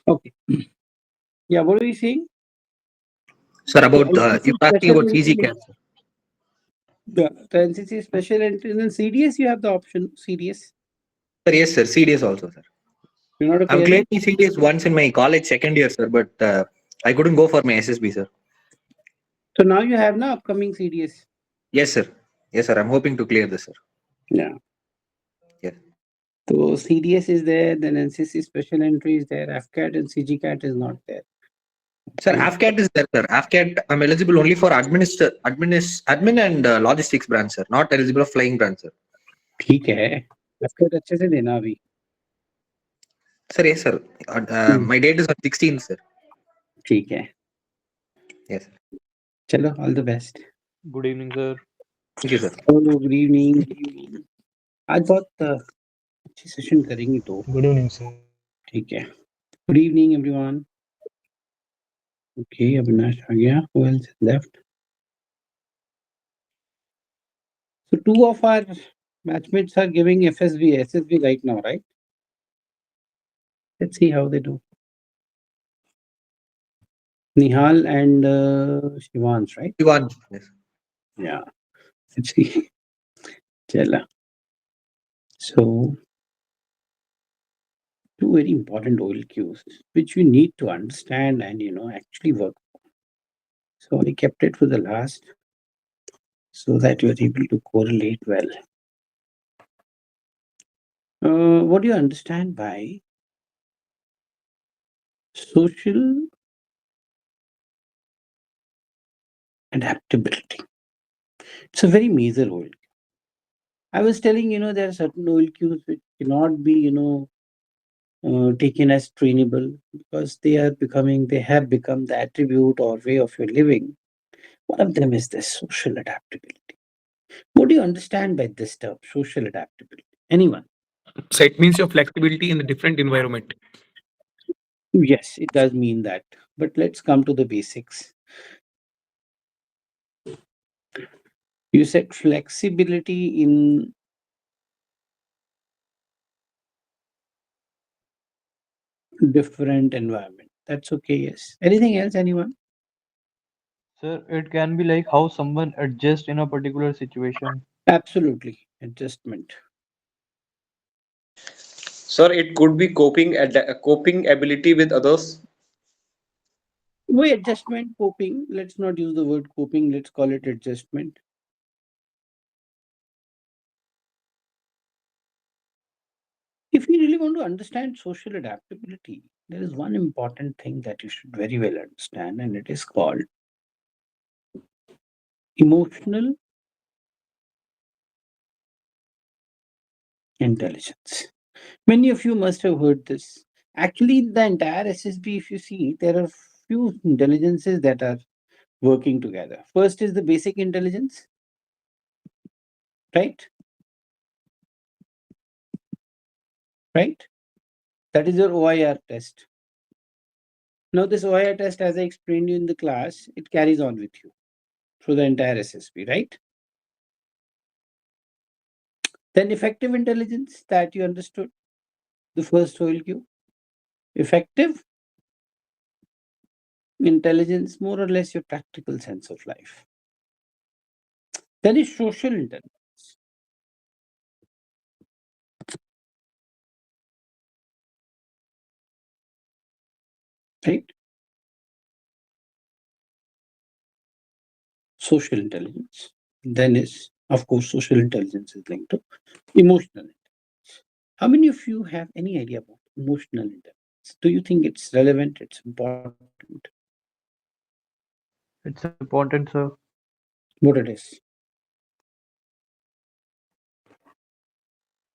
Okay. Yeah, what are you saying? Sir, So about NCC you were asking special about CG entry, cancer. the NCC special entry, and then CDS, you have the option CDS. Sir, yes, sir. CDS also, sir. You're not I've appearing. claimed my CDS once in my college second year, sir, but I couldn't go for my SSB, sir. So now you have now upcoming CDS. Yes, sir. Yes, sir. I'm hoping to clear this, sir. Yeah. Yes. So CDS is there, then NCC special entry is there, FCAT and CGCAT is not there. Sir, Okay. AFCAT is there, sir. AFCAT, I'm eligible only for admin and logistics branch, sir. Not eligible for flying branch, sir. ठीक है FCAT अच्छे से देना अभी. Sir, yes, sir. My date is on 16th, sir. ठीक है. Yes, sir. चलो, all the best. Good evening, sir. Thank you, sir. Hello, good evening. Good evening. आज बहुत अच्छी सेशन करेंगे तो Good evening, sir. ठीक है. Good evening, everyone. Okay, Avinash आ गया. Who else is left? So two of our matchmates are giving SSB right now, right? Let's see how they do. Nihal and Shivansh, right? Ivan. Yes. Yeah. Let's see. Chela. So two very important oil cues which we need to understand and actually work. So I kept it for the last so that you're able to correlate well. What do you understand by social adaptability? It's a very major oil. I was telling, there are certain oil cues which cannot be, taken as trainable because they have become the attribute or way of your living. One of them is this social adaptability. What do you understand by this term, social adaptability? Anyone? So it means your flexibility in a different environment. Yes, it does mean that. But let's come to the basics. You said flexibility in different environment. That's okay, yes. Anything else, anyone? Sir, it can be like how someone adjusts in a particular situation. Absolutely. Adjustment. Sir, it could be coping ability with others. Wait, adjustment, coping. Let's not use the word coping. Let's call it adjustment. If you really want to understand social adaptability, there is one important thing that you should very well understand, and it is called emotional intelligence. Many of you must have heard this. Actually, the entire SSB, if you see, there are few intelligences that are working together. First is the basic intelligence, right? Right? That is your OIR test. Now, this OIR test, as I explained you in the class, it carries on with you through the entire SSB, right? Then effective intelligence that you understood, the first oil cue. Effective intelligence, more or less your practical sense of life. Then is social intelligence, right? Social intelligence. Then is, of course, social intelligence is linked to emotional intelligence. How many of you have any idea about emotional intelligence? Do you think it's relevant? It's important? It's important, sir. What it is?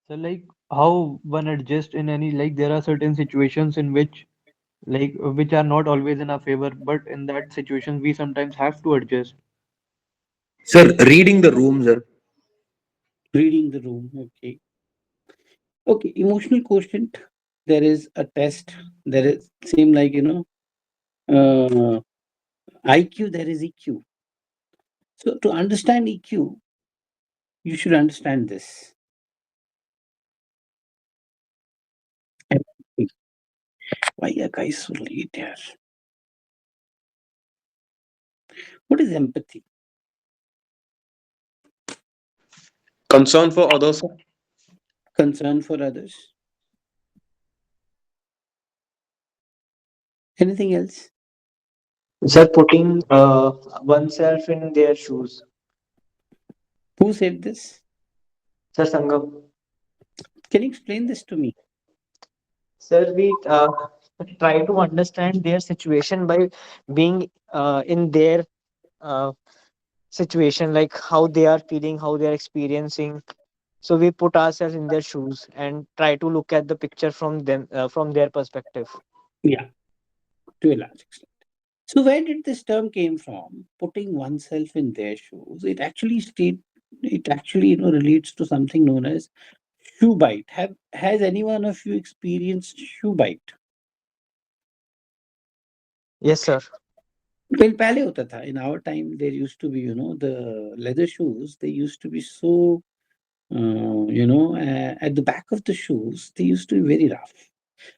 So, like how one adjusts in any, like there are certain situations in which, like, which are not always in our favor, but in that situation, we sometimes have to adjust. Sir, reading the room, sir. Reading the room. Okay. Okay. Emotional quotient. There is a test. There is same like IQ. There is EQ. So to understand EQ, you should understand this. Why are guys so late here? What is empathy? Concern for others. Concern for others. Anything else? Sir, putting oneself in their shoes. Who said this? Sir Sangam. Can you explain this to me? Sir, we try to understand their situation by being in their uh, situation, like how they are feeling, how they are experiencing. So we put ourselves in their shoes and try to look at the picture from them, from their perspective. Yeah, to a large extent. So where did this term came from? Putting oneself in their shoes. It actually relates to something known as shoe bite. Has any one of you experienced shoe bite? Yes, sir. Well, पहले होता था. In our time, there used to be, the leather shoes. They used to be so, at the back of the shoes, they used to be very rough.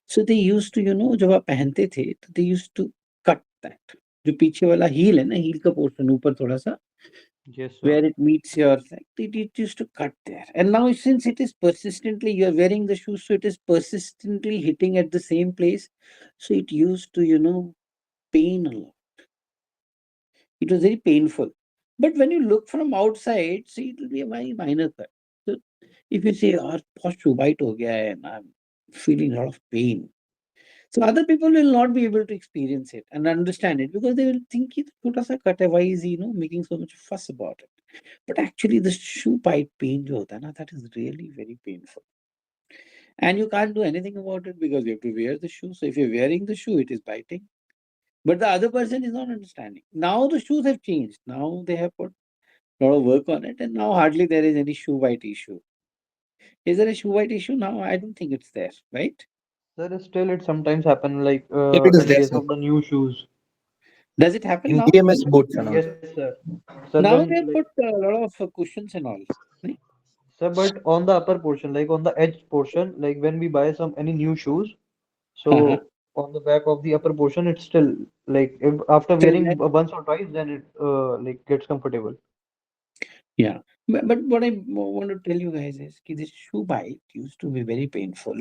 So they used to, जब आप पहनते थे, तो they used to cut that. जो पीछे वाला heel है ना, heel का portion ऊपर थोड़ा सा, Yes, sir. where it meets your leg, it used to cut there. And now since it is persistently, you are wearing the shoes, so it is persistently hitting at the same place. So it used to, pain a lot. It was very painful. But when you look from outside, see, it will be a very minor cut. So if you say, "Our posture bite ho gaya hai and I'm feeling a lot of pain," so other people will not be able to experience it and understand it because they will think it छोटा सा cut है. Why is he, making so much fuss about it? But actually, the shoe bite pain जो होता है ना, that is really very painful. And you can't do anything about it because you have to wear the shoe. So if you're wearing the shoe, it is biting. But the other person is not understanding. Now the shoes have changed. Now they have put a lot of work on it, and now hardly there is any shoe bite issue. Is there a shoe bite issue now? I don't think it's there, right? Sir, still it sometimes happen like Yet it is in there, case sir. of the new shoes. Does it happen In now? DMS boats and all. Yes, sir. Sir, Now when they have like put a lot of cushions and all. Right? sir, but on the upper portion, like on the edge portion, like when we buy some any new shoes, Uh-huh. so on the back of the upper portion, it's still like if after Till wearing then, once or twice, then it like gets comfortable. yeah. But what I want to tell you guys is that this shoe bite used to be very painful.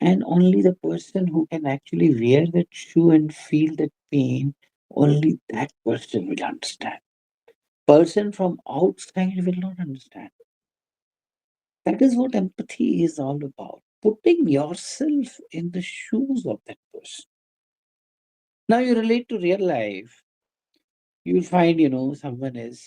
And only the person who can actually wear that shoe and feel that pain, only that person will understand. Person from outside will not understand. That is what empathy is all about. Putting yourself in the shoes of that person. Now you relate to real life. You'll find, someone is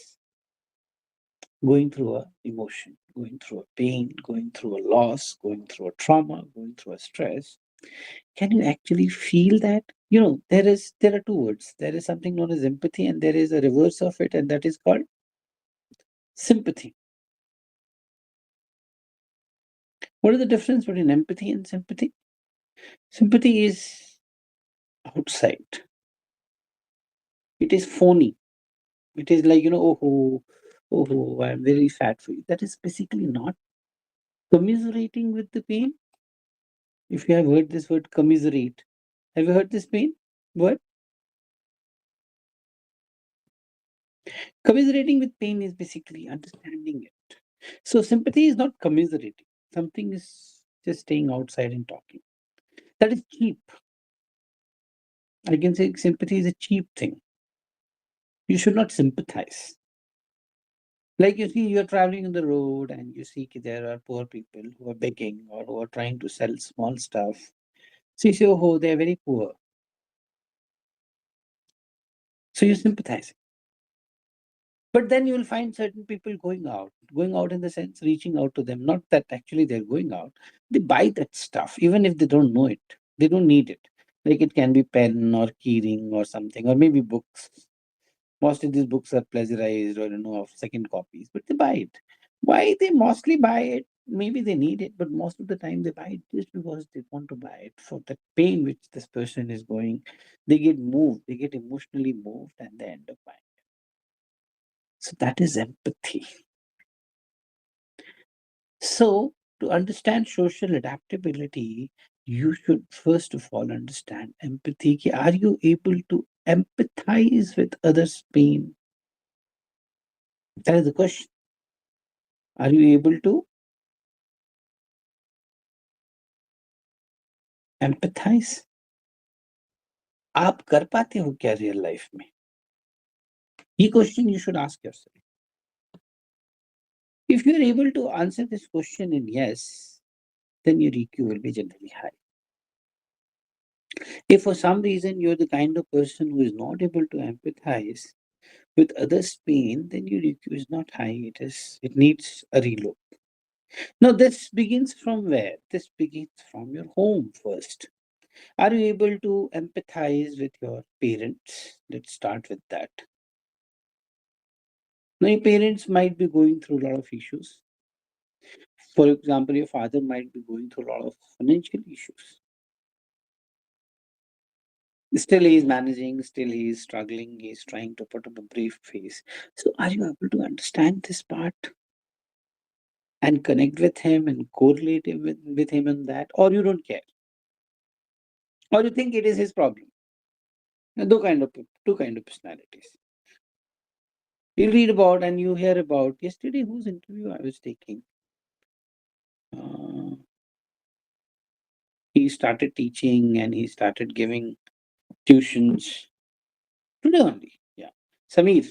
going through a emotion, going through a pain, going through a loss, going through a trauma, going through a stress. Can you actually feel that? There are two words. There is something known as empathy, and there is a reverse of it, and that is called sympathy. What is the difference between empathy and sympathy? Sympathy is outside. It is phony. It is like, oh, I'm very sad for you. That is basically not commiserating with the pain. If you have heard this word commiserate, have you heard this pain word? Commiserating with pain is basically understanding it. So sympathy is not commiserating. Something is just staying outside and talking. That is cheap. I can say sympathy is a cheap thing. You should not sympathize. Like you see, you're traveling on the road and you see there are poor people who are begging or who are trying to sell small stuff. So you say, oh, they're very poor. So you sympathize. But then you will find certain people going out in the sense reaching out to them. Not that actually they're going out. They buy that stuff, even if they don't know it. They don't need it. Like it can be pen or keyring or something, or maybe books. Most of these books are plagiarized or of second copies, but they buy it. Why they mostly buy it? Maybe they need it, but most of the time they buy it just because they want to buy it for the pain which this person is going. They get moved, they get emotionally moved, and they end up buying. So that is empathy. So to understand social adaptability, you should first of all understand empathy. Are you able to empathize with others' pain? That is the question. Are you able to empathize? आप कर पाते हो क्या real life में? ये question you should ask yourself. If you are able to answer this question in yes, then your EQ will be generally high. If for some reason you're the kind of person who is not able to empathize with others' pain, then your EQ is not high. It needs a reload. Now this begins from where? This begins from your home first. Are you able to empathize with your parents? Let's start with that. Now your parents might be going through a lot of issues. For example, your father might be going through a lot of financial issues. Still, he is managing, still, he is struggling, he is trying to put up a brave face. So, are you able to understand this part and connect with him and correlate with him on that? Or you don't care? Or you think it is his problem? Now, two kind of personalities. You read about and you hear about yesterday whose interview I was taking. He started teaching and he started giving tuitions today only. Yeah. Sameer,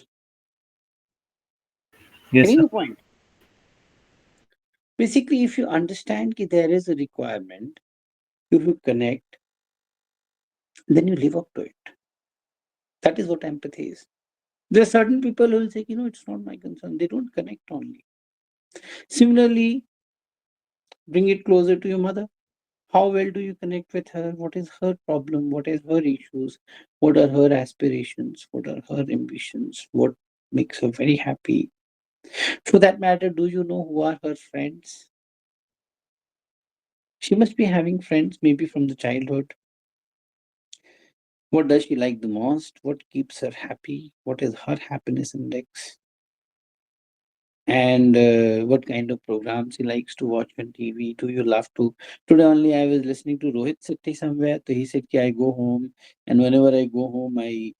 Yes, getting sir. the point. Basically, if you understand that there is a requirement, if you connect, then you live up to it. That is what empathy is. There are certain people who will say, it's not my concern. They don't connect only. Similarly, bring it closer to your mother. How well do you connect with her? What is her problem? What is her issues? What are her aspirations? What are her ambitions? What makes her very happy? For that matter, do you know who are her friends? She must be having friends maybe from the childhood. What does she like the most? What keeps her happy? What is her happiness index? And what kind of programs he likes to watch on TV? Do you love to? Today only I was listening to Rohit Sethi somewhere. So he said, I go home, and whenever I go home, I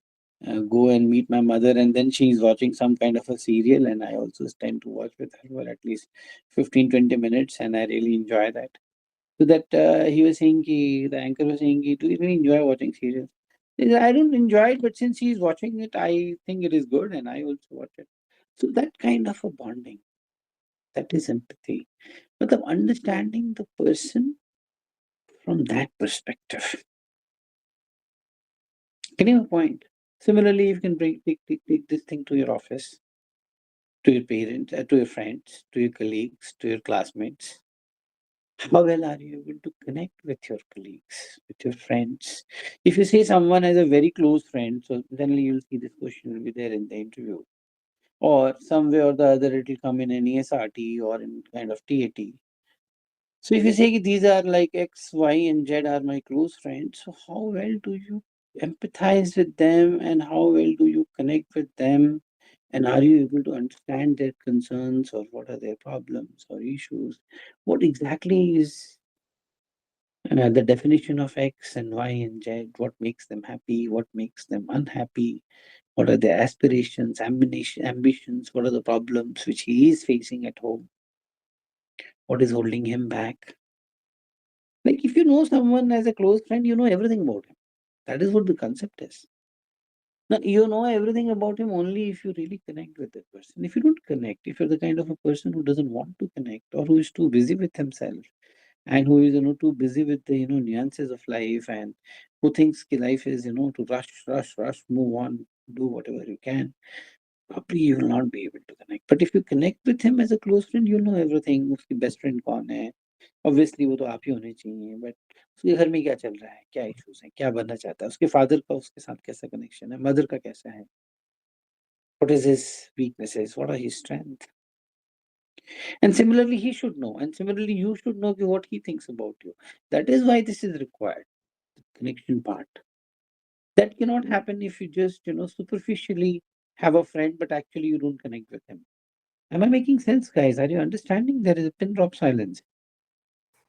go and meet my mother, and then she's watching some kind of a serial, and I also tend to watch with her for at least 15-20 minutes, and I really enjoy that. So that he was saying, the anchor was saying, do you really enjoy watching serials? He said, I don't enjoy it, but since he's watching it, I think it is good, and I also watch it. So that kind of a bonding, that is empathy. But of understanding the person from that perspective. Getting a point. Similarly, you can take this thing to your office, to your parents, to your friends, to your colleagues, to your classmates. How well are you able to connect with your colleagues, with your friends? If you say someone has a very close friend, so suddenly you'll see this question will be there in the interview. Or some way or the other, it will come in an ESRT or in kind of TAT. So if you say these are like X, Y, and Z are my close friends, so how well do you empathize with them and how well do you connect with them? And are you able to understand their concerns or what are their problems or issues? What exactly is the definition of X and Y and Z? What makes them happy? What makes them unhappy? What are their aspirations, ambitions? What are the problems which he is facing at home? What is holding him back? Like if you know someone as a close friend, you know everything about him. That is what the concept is. Now you know everything about him only if you really connect with that person. If you don't connect, if you're the kind of a person who doesn't want to connect or who is too busy with himself and who is too busy with the nuances of life and who thinks life is to rush, move on, do whatever you can, probably you will not be able to connect. But if you connect with him as a close friend, you'll know everything. उसकी best friend कौन है? Obviously वो तो आप ही होने चाहिए. But उसके घर में क्या चल रहा है? क्या issues हैं? क्या बनना चाहता है? उसके father का उसके साथ कैसा connection है? Mother का कैसा है? What is his weaknesses? What are his strengths? And similarly, he should know. And similarly, you should know what he thinks about you. That is why this is required. The connection part. That cannot happen if you just superficially have a friend, but actually you don't connect with him. Am I making sense, guys? Are you understanding? There is a pin drop silence.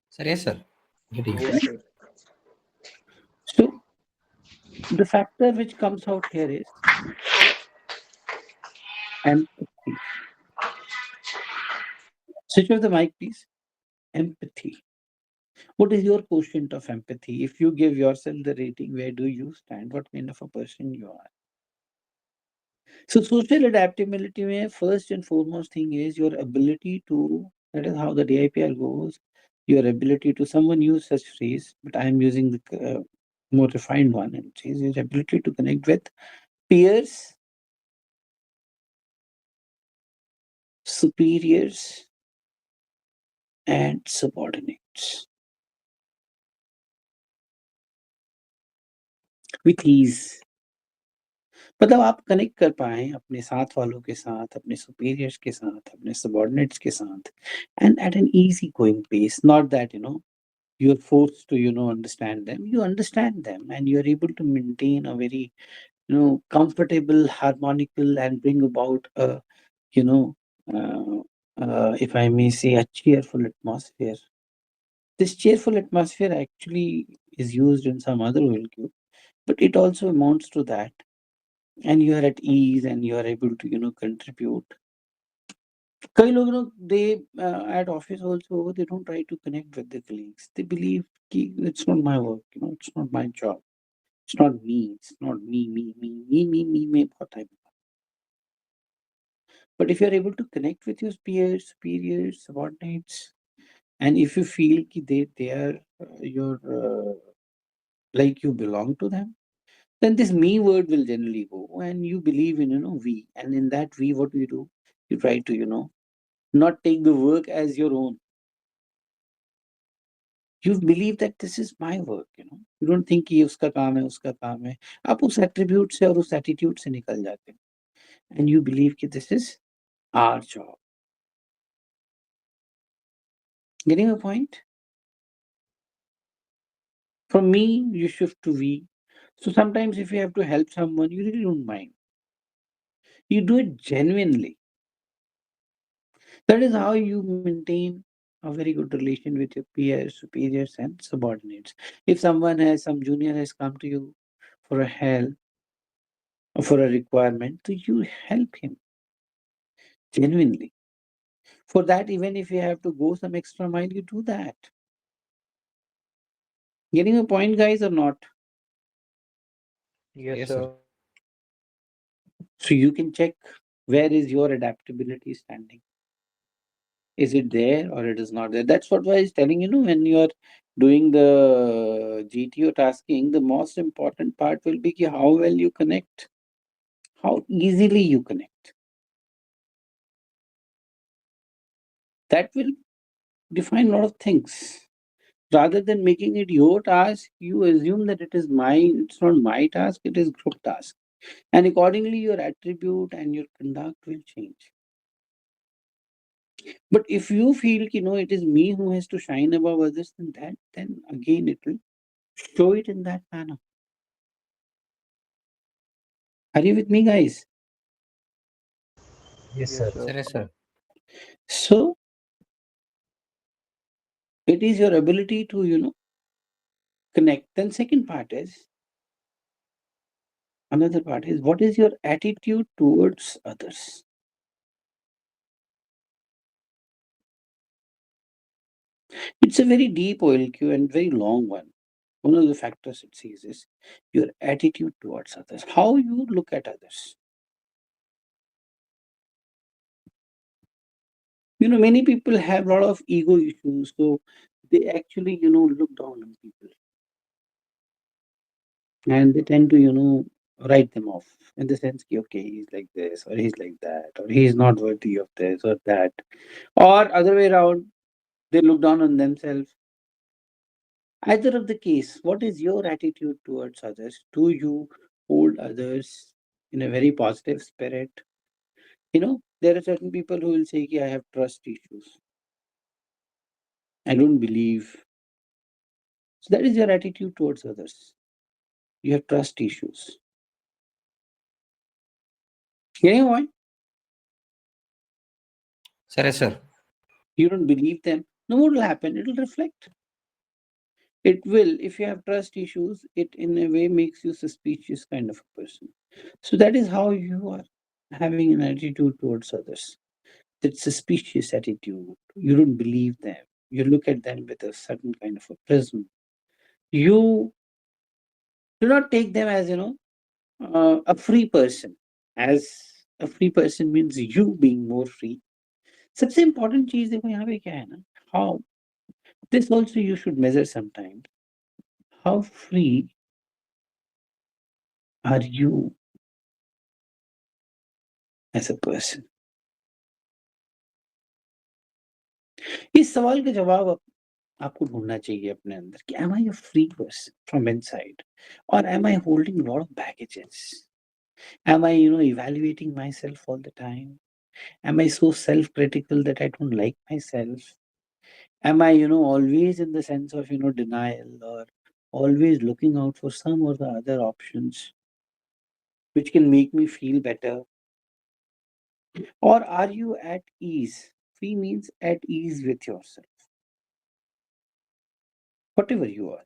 Sir, yes, sir. Getting Yes, it. sir. The factor which comes out here is empathy. Switch off the mic, please. Empathy. What is your quotient of empathy? If you give yourself the rating, where do you stand? What kind of a person you are? So social adaptability mein first and foremost thing is your ability to, that is how the DIPR goes, your ability to, someone use such phrase, but I am using the more refined one, and it says your ability to connect with peers, superiors, and subordinates with ease. मतलब आप connect कर पाए अपने साथ वालों के साथ, अपने सुपीरियर्स के साथ, अपने सबॉर्डिनेट्स के साथ, and at an easy going pace, not that you're forced to understand them. You understand them and you're able to maintain a very comfortable, harmonical, and bring about a you know if I may say, a cheerful atmosphere. This cheerful atmosphere actually is used in some other worldview, but it also amounts to that, and you are at ease and you are able to contribute. कई लोग they at office also they don't try to connect with their colleagues. They believe कि it's not my work, it's not my job, it's not me, it's not me में बहुत time. But if you're able to connect with your peers, superiors, subordinates, and if you feel कि they are your like you belong to them, then this me word will generally go, and you believe in we, and in that we, what we do, you try to not take the work as your own. You believe that this is my work. You don't think कि ये उसका काम है, उसका काम है. आप उस attribute से और उस attitude से निकल जाते हैं, and you believe कि this is our job. Getting a point? From me, you shift to we. So sometimes if you have to help someone, you really don't mind. You do it genuinely. That is how you maintain a very good relation with your peers, superiors, and subordinates. If some junior has come to you for a help or for a requirement, so you help him genuinely. For that, even if you have to go some extra mile, you do that. Getting a point, guys, or not? Yes, Yes, sir. sir. So you can check where is your adaptability standing. Is it there or it is not there? That's what I was telling when you're doing the GTO tasking, the most important part will be how well you connect, how easily you connect. That will define a lot of things. Rather than making it your task, you assume that it is mine. It's not my task, it is group task. And accordingly, your attribute and your conduct will change. But if you feel it is me who has to shine above others, then again it will show it in that manner. Are you with me, guys? Yes, Sir, sir. yes, sir. So it is your ability to connect. Then second part is, another part is, what is your attitude towards others? It's a very deep OLQ and very long one. One of the factors it says is your attitude towards others, how you look at others. Many people have a lot of ego issues, so they actually look down on people, and they tend to write them off in the sense that, okay, he's like this or he's like that or he's not worthy of this or that, or other way around, they look down on themselves. Either of the case, what is your attitude towards others? Do you hold others in a very positive spirit? There are certain people who will say, I have trust issues. I don't believe. So that is your attitude towards others. You have trust issues. Getting why? Sir, yes, sir. You don't believe them. No, what will happen? It will reflect. It will, if you have trust issues, it in a way makes you suspicious kind of a person. So that is how you are having an attitude towards others. That suspicious attitude. You don't believe them. You look at them with a certain kind of a prism. You do not take them as, a free person. As a free person means you being more free. सबसे important चीज देखो यहाँ पे क्या है ना, how this also you should measure sometimes. How free are you as a person? इस सवाल का जवाब आपको ढूंढना चाहिए अपने अंदर कि am I a free person from inside, or am I holding a lot of baggages? Am I, evaluating myself all the time? Am I so self-critical that I don't like myself? Am I, always in the sense of, denial, or always looking out for some or the other options which can make me feel better? Or are you at ease? Free means at ease with yourself, whatever you are.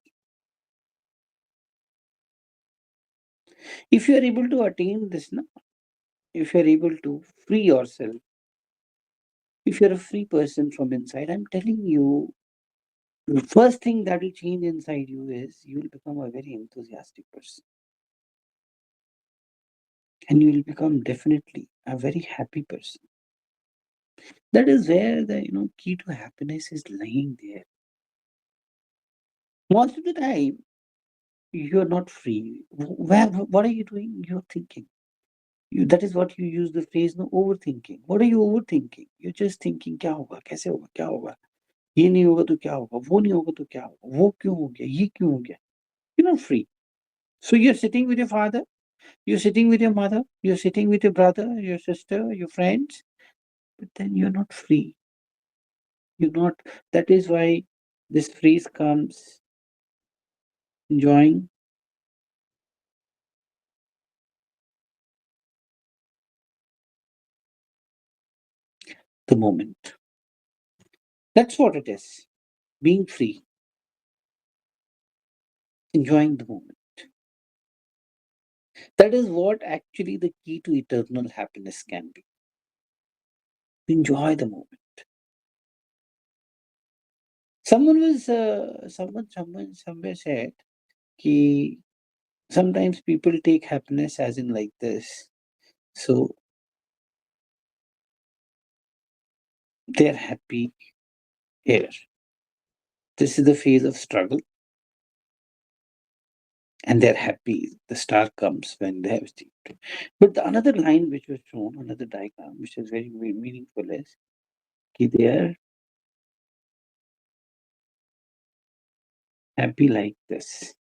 If you are able to attain this, na, if you are able to free yourself, if you're a free person from inside, I'm telling you, the first thing that will change inside you is you will become a very enthusiastic person. And you will become definitely a very happy person. That is where the key to happiness is lying there. Most of the time, you're not free. What are you doing? You're thinking. That is what you use the phrase, no, overthinking. What are you overthinking? You're just thinking, क्या होगा, कैसे होगा, क्या होगा, ये नहीं होगा तो क्या होगा, वो नहीं होगा तो क्या होगा, वो क्यों हो गया, ये क्यों हो गया. You're not free. So you're sitting with your father, you're sitting with your mother, you're sitting with your brother, your sister, your friends, but then you're not free. You're not. That is why this phrase comes, enjoying the moment. That's what it is. Being free, enjoying the moment. That is what actually the key to eternal happiness can be. Enjoy the moment. Someone somewhere said कि sometimes people take happiness as in like this. So they're happy here. This is the phase of struggle, and they're happy. The star comes when they have achieved. But the another line which was shown, another diagram, which is very, very meaningful, is कि they are happy like this.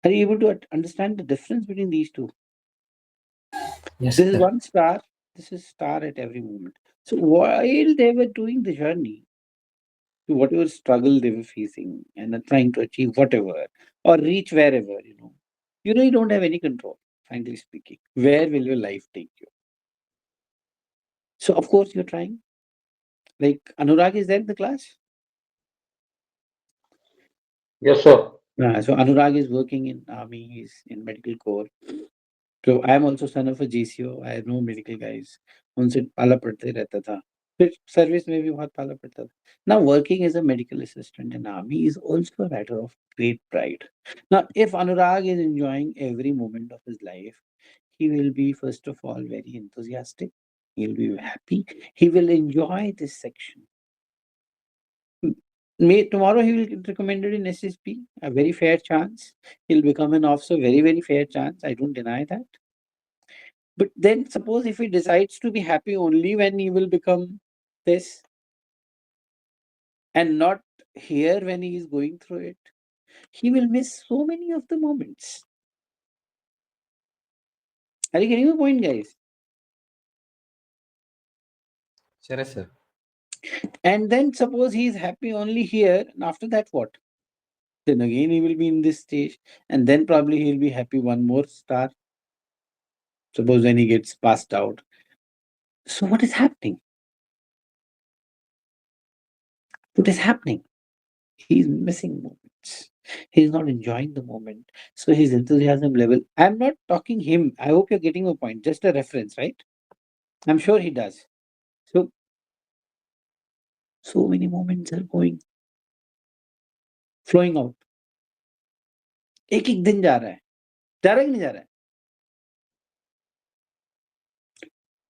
Are you able to understand the difference between these two? Yes, This is sir. one star. This is star at every moment. So while they were doing the journey, to whatever struggle they were facing and are trying to achieve whatever or reach wherever, you really don't have any control, frankly speaking. Where will your life take you? So of course you're trying. Like Anurag is there in the class. Yes, sir. So Anurag is working in army. He's in medical corps. So I am also son of a GCO. I know medical guys. उनसे पाला पड़ते रहता था. फिर service में भी बहुत पाला पड़ता था. Now working as a medical assistant in army is also a matter of great pride. Now if Anurag is enjoying every moment of his life, he will be first of all very enthusiastic. He'll be happy. He will enjoy this section. May tomorrow he will get recommended in SSP. A very fair chance. He'll become an officer. Very, very fair chance. I don't deny that. But then suppose if he decides to be happy only when he will become this and not here when he is going through it, he will miss so many of the moments. Are you getting the point, guys? Sure, sir. And then suppose he is happy only here, and after that, what? Then again he will be in this stage, and then probably he'll be happy one more star. Suppose when he gets passed out. So what is happening? What is happening? He's missing moments. He's not enjoying the moment. So his enthusiasm level. I'm not talking him. I hope you're getting my point. Just a reference, right? I'm sure he does. So so many moments are going flowing out. एक एक दिन जा रहा है. जा रहा है कि नहीं जा रहा है?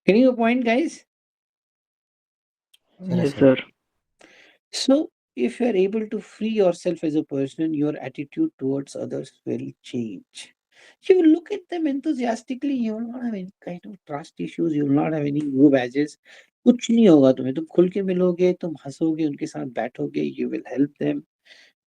Getting your point, guys? Yes, sir. So, if you are able to free yourself as a person, your attitude towards others will change. You will look at them enthusiastically. You will not have any kind of trust issues. You will not have any ego badges. कुछ नहीं होगा तुम्हें. तुम खुल के मिलोगे, तुम हंसोगे, उनके साथ बैठोगे. You will help them.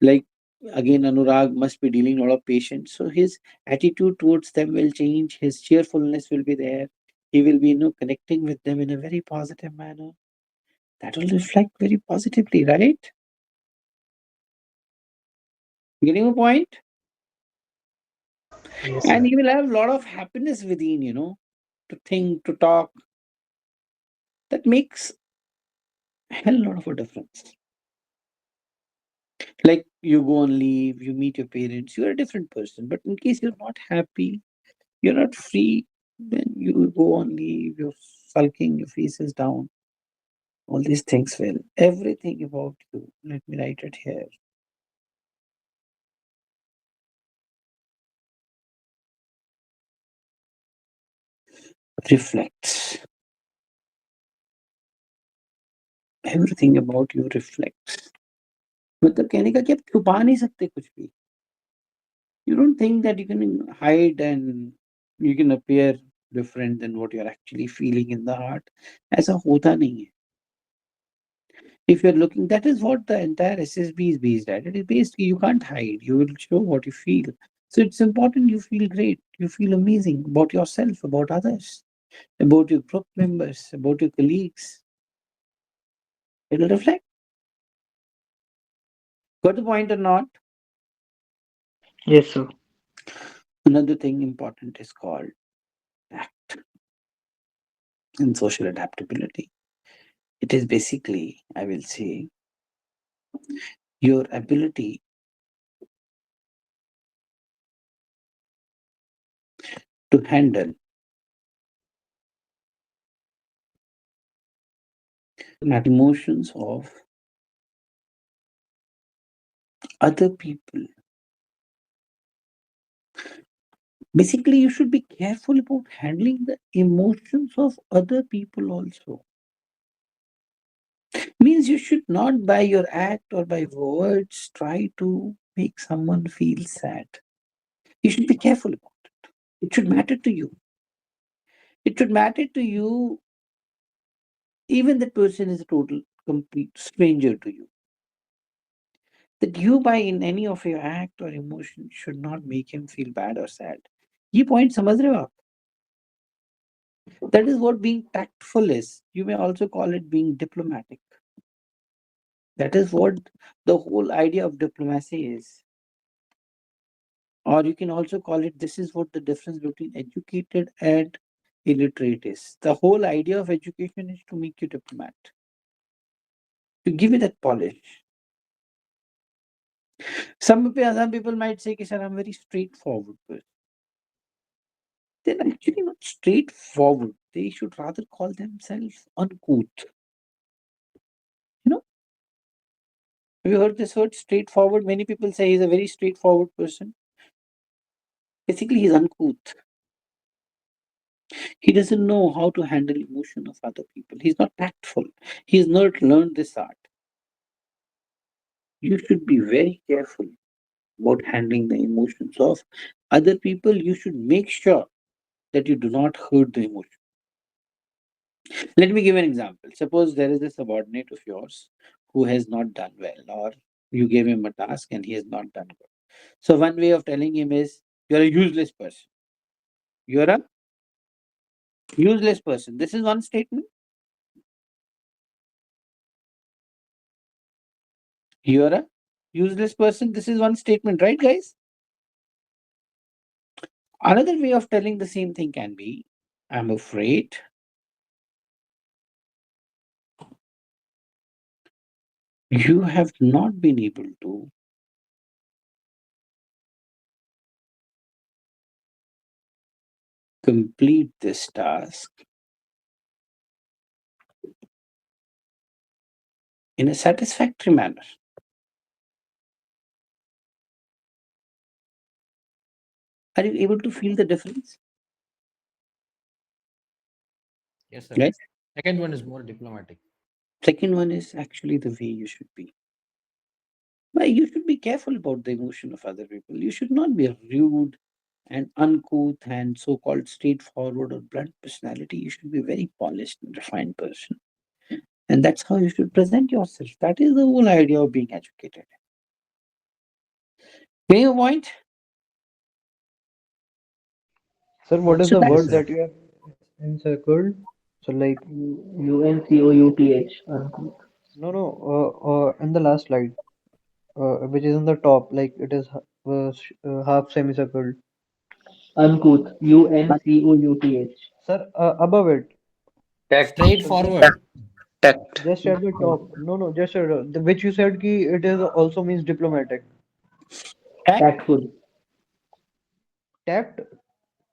Like again, Anurag must be dealing a lot of patience. So his attitude towards them will change. His cheerfulness will be there. He will be, connecting with them in a very positive manner. That will reflect very positively, right? Getting a point? Yes, And sir. you will have a lot of happiness within, to think, to talk. That makes a hell lot of a difference. Like you go on leave, you meet your parents, you're a different person. But in case you're not happy, you're not free, then you go on leave, you're sulking, your face is down. All these things will. Everything about you. Let me write it here. Reflects. Everything about you reflects. मतलब कहने का कि आप छुपा नहीं सकते कुछ भी. You don't think that you can hide and you can appear different than what you're actually feeling in the heart. ऐसा होता नहीं है. If you're looking, that is what the entire SSB is based at. It is based, you can't hide. You will show what you feel. So it's important you feel great. You feel amazing about yourself, about others, about your group members, about your colleagues. It will reflect. Got the point or not? Yes, sir. Another thing important is called ACT in social adaptability. It is basically, I will say, your ability to handle emotions of other people. Basically, you should be careful about handling the emotions of other people also. Means you should not by your act or by words try to make someone feel sad. You should be careful about it. It should matter to you. It should matter to you even that person is a total complete stranger to you. That you by in any of your act or emotion should not make him feel bad or sad. ये point समझ रहे हो आप? That is what being tactful is. You may also call it being diplomatic. That is what the whole idea of diplomacy is. Or you can also call it, this is what the difference between educated and illiterate is. The whole idea of education is to make you diplomat, to give you that polish. Some people might say, sir, I'm very straightforward person. They're actually not straightforward. They should rather call themselves uncouth. You know, have you heard this word straightforward? Many people say he's a very straightforward person. Basically, he's uncouth. He doesn't know how to handle emotion of other people. He's not tactful. He's not learned this art. You should be very careful about handling the emotions of other people. You should make sure that you do not hurt the emotion. Let me give an example. Suppose there is a subordinate of yours who has not done well, or you gave him a task and he has not done good. So, one way of telling him is, you're a useless person. You're a useless person. This is one statement. You're a useless person. This is one statement, right, guys? Another way of telling the same thing can be, I'm afraid You have not been able to complete this task in a satisfactory manner. Are you able to feel the difference? Yes, sir. Right? Second one is more diplomatic. Second one is actually the way you should be. But you should be careful about the emotion of other people. You should not be a rude and uncouth and so-called straightforward or blunt personality. You should be a very polished and refined person. And that's how you should present yourself. That is the whole idea of being educated. Getting your point? Sir, what is So the that Yes, word sir. that you have encircled? So like UNCOUTH. no, in the last slide, which is in the top, like it is half semicircled. Uncouth. UNCOUTH. Sir, above it. Tact. So just Straightforward. Tact. just at the top. No, just which you said ki it is also means diplomatic. tact, Tactful. Tact.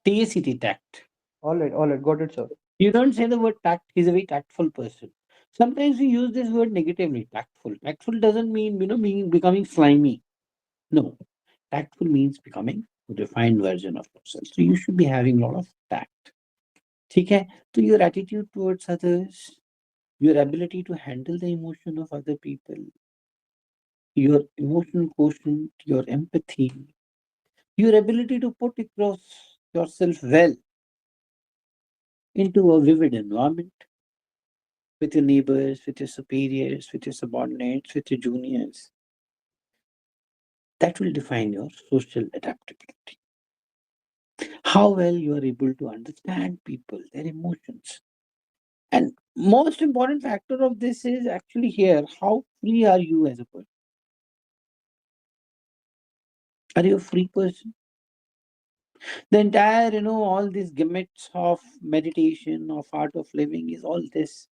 TACT, tact. All right, got it, sir. You don't say the word tact. He's a very tactful person. Sometimes we use this word negatively. Tactful. Tactful doesn't mean being becoming slimy. No, tactful means becoming a refined version of yourself. So you should be having a lot of tact. ठीक है? So your attitude towards others, your ability to handle the emotion of other people, your emotional quotient, your empathy, your ability to put across yourself well into a vivid environment with your neighbors, with your superiors, with your subordinates, with your juniors. That will define your social adaptability. How well you are able to understand people, their emotions. And most important factor of this is actually here, how free are you as a person? Are you a free person? The entire, all these gimmicks of meditation, of art of living is all this.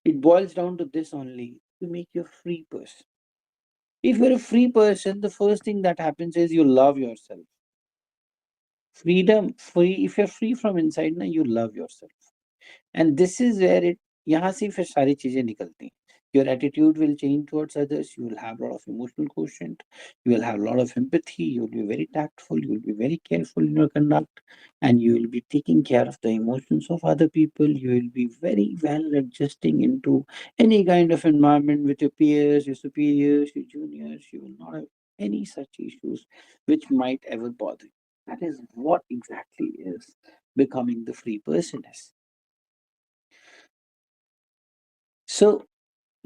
It boils down to this only to make you a free person. If you're a free person, the first thing that happens is you love yourself. Freedom, free, if you're free from inside, now you love yourself. And this is where it यहाँ से फिर सारी चीजें निकलती हैं. Your attitude will change towards others. You will have a lot of emotional quotient. You will have a lot of empathy. You will be very tactful. You will be very careful in your conduct. And you will be taking care of the emotions of other people. You will be very well adjusting into any kind of environment with your peers, your superiors, your juniors. You will not have any such issues which might ever bother you. That is what exactly is becoming the free person is. So,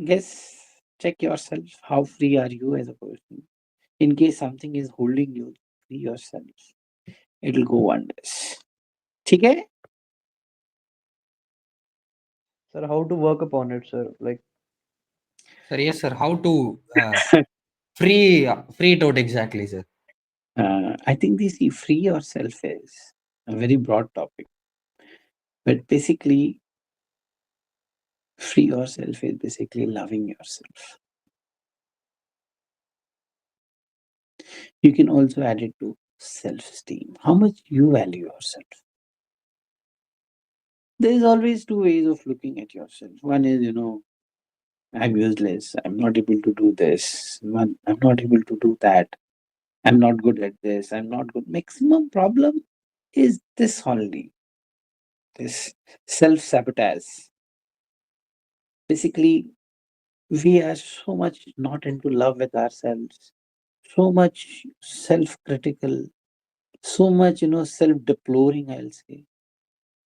guess, check yourself. How free are you as a person? In case something is holding you, free yourself. It'll go wonders. ठीक है? Sir, how to work upon it, sir? Like Sir, yes, sir. How to free it out exactly, sir. I think this free yourself is a very broad topic. But basically, free yourself is basically loving yourself. You can also add it to self-esteem. How much you value yourself. There's always two ways of looking at yourself. One is, I'm useless. I'm not able to do this. I'm not able to do that. I'm not good at this. I'm not good. Maximum problem is this only. This self-sabotage. Basically, we are so much not into love with ourselves, so much self-critical, so much, self-deploring, I'll say.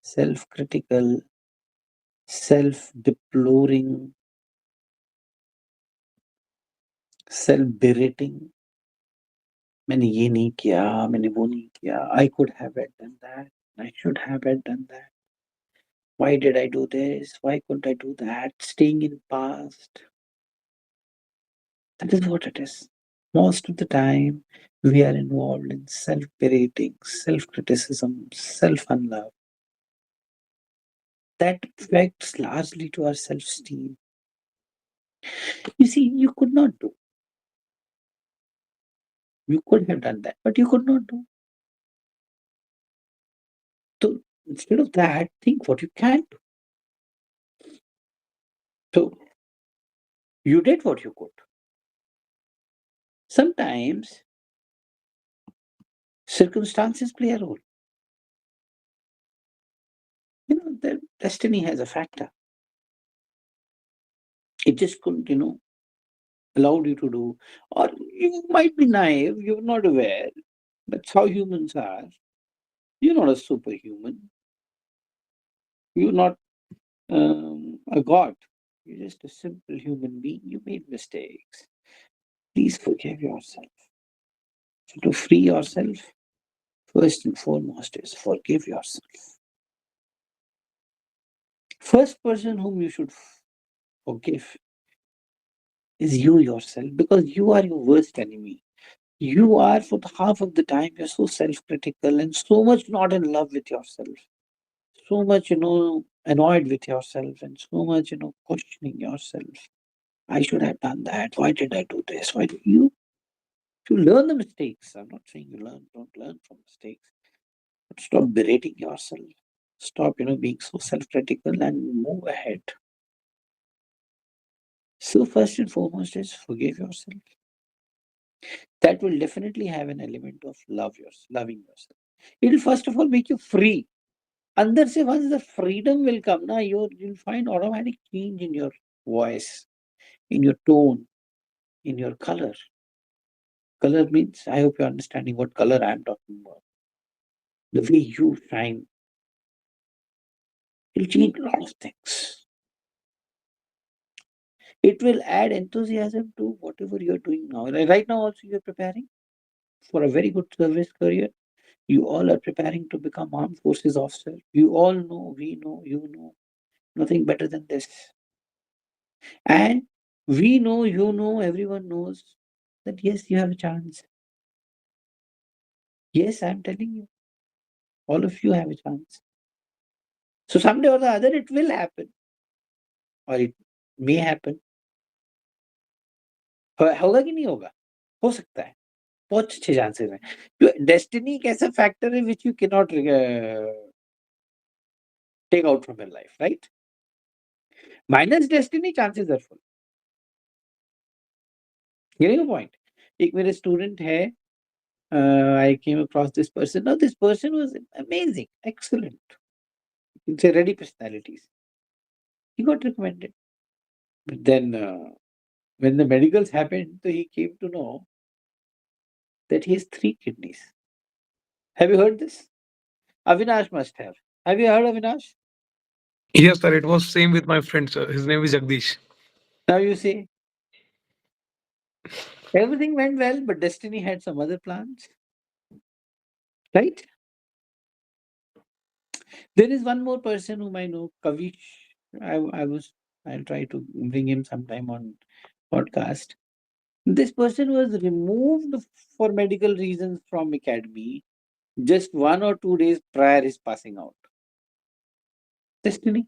Self-critical, self-deploring, self-berating. मैंने ये नहीं किया, मैंने वो नहीं किया. I could have it done that. I should have it done that. Why did I do this? Why couldn't I do that? Staying in past. That is what it is. Most of the time, we are involved in self-berating, self-criticism, self-unlove. That affects largely to our self-esteem. You see, you could not do. You could have done that, but you could not do. So instead of that, think what you can do. So you did what you could. Sometimes circumstances play a role. The destiny has a factor. It just couldn't, allowed you to do. Or you might be naive, you're not aware. That's how humans are. You're not a superhuman. You're not a god. You're just a simple human being. You made mistakes. Please forgive yourself. So to free yourself, first and foremost is forgive yourself. First person whom you should forgive is you yourself, because you are your worst enemy. You are, for the half of the time, you're so self-critical and so much not in love with yourself. So much, annoyed with yourself and so much, questioning yourself. I should have done that. Why did I do this? Why do you to learn the mistakes? I'm not saying don't learn from mistakes, but stop berating yourself. Stop, being so self-critical and move ahead. So first and foremost is forgive yourself. That will definitely have an element of loving yourself. It will first of all make you free. Under say once the freedom will come, now you'll find automatic change in your voice, in your tone, in your color. Color means, I hope you're understanding what color I'm talking about. The way you shine will change a lot of things. It will add enthusiasm to whatever you're doing now. Right now, also, you're preparing for a very good service career. You all are preparing to become armed forces officer. You all know, we know, you know, nothing better than this. And we know, everyone knows that yes, you have a chance. Yes, I'm telling you, all of you have a chance. So someday or the other, it will happen, or it may happen. होगा कि नहीं होगा? हो सकता है. बहुत अच्छे chances हैं. Destiny एक ऐसा factor है which you cannot take out from your life, right? Minus destiny, chances are full. Getting a point? एक मेरे student है, I came across this person. Now this person was amazing, excellent. You can say ready personalities. He got recommended. But then when the medicals happened, so he came to know that he has 3 kidneys. Have you heard this? Avinash must have. Have you heard Avinash? Yes, sir. It was same with my friend, sir. His name is Jagdish. Now you see, everything went well, but destiny had some other plans, right? There is one more person whom I know, Kavish. I'll try to bring him sometime on podcast. This person was removed for medical reasons from academy just 1 or 2 days prior his passing out. Destiny.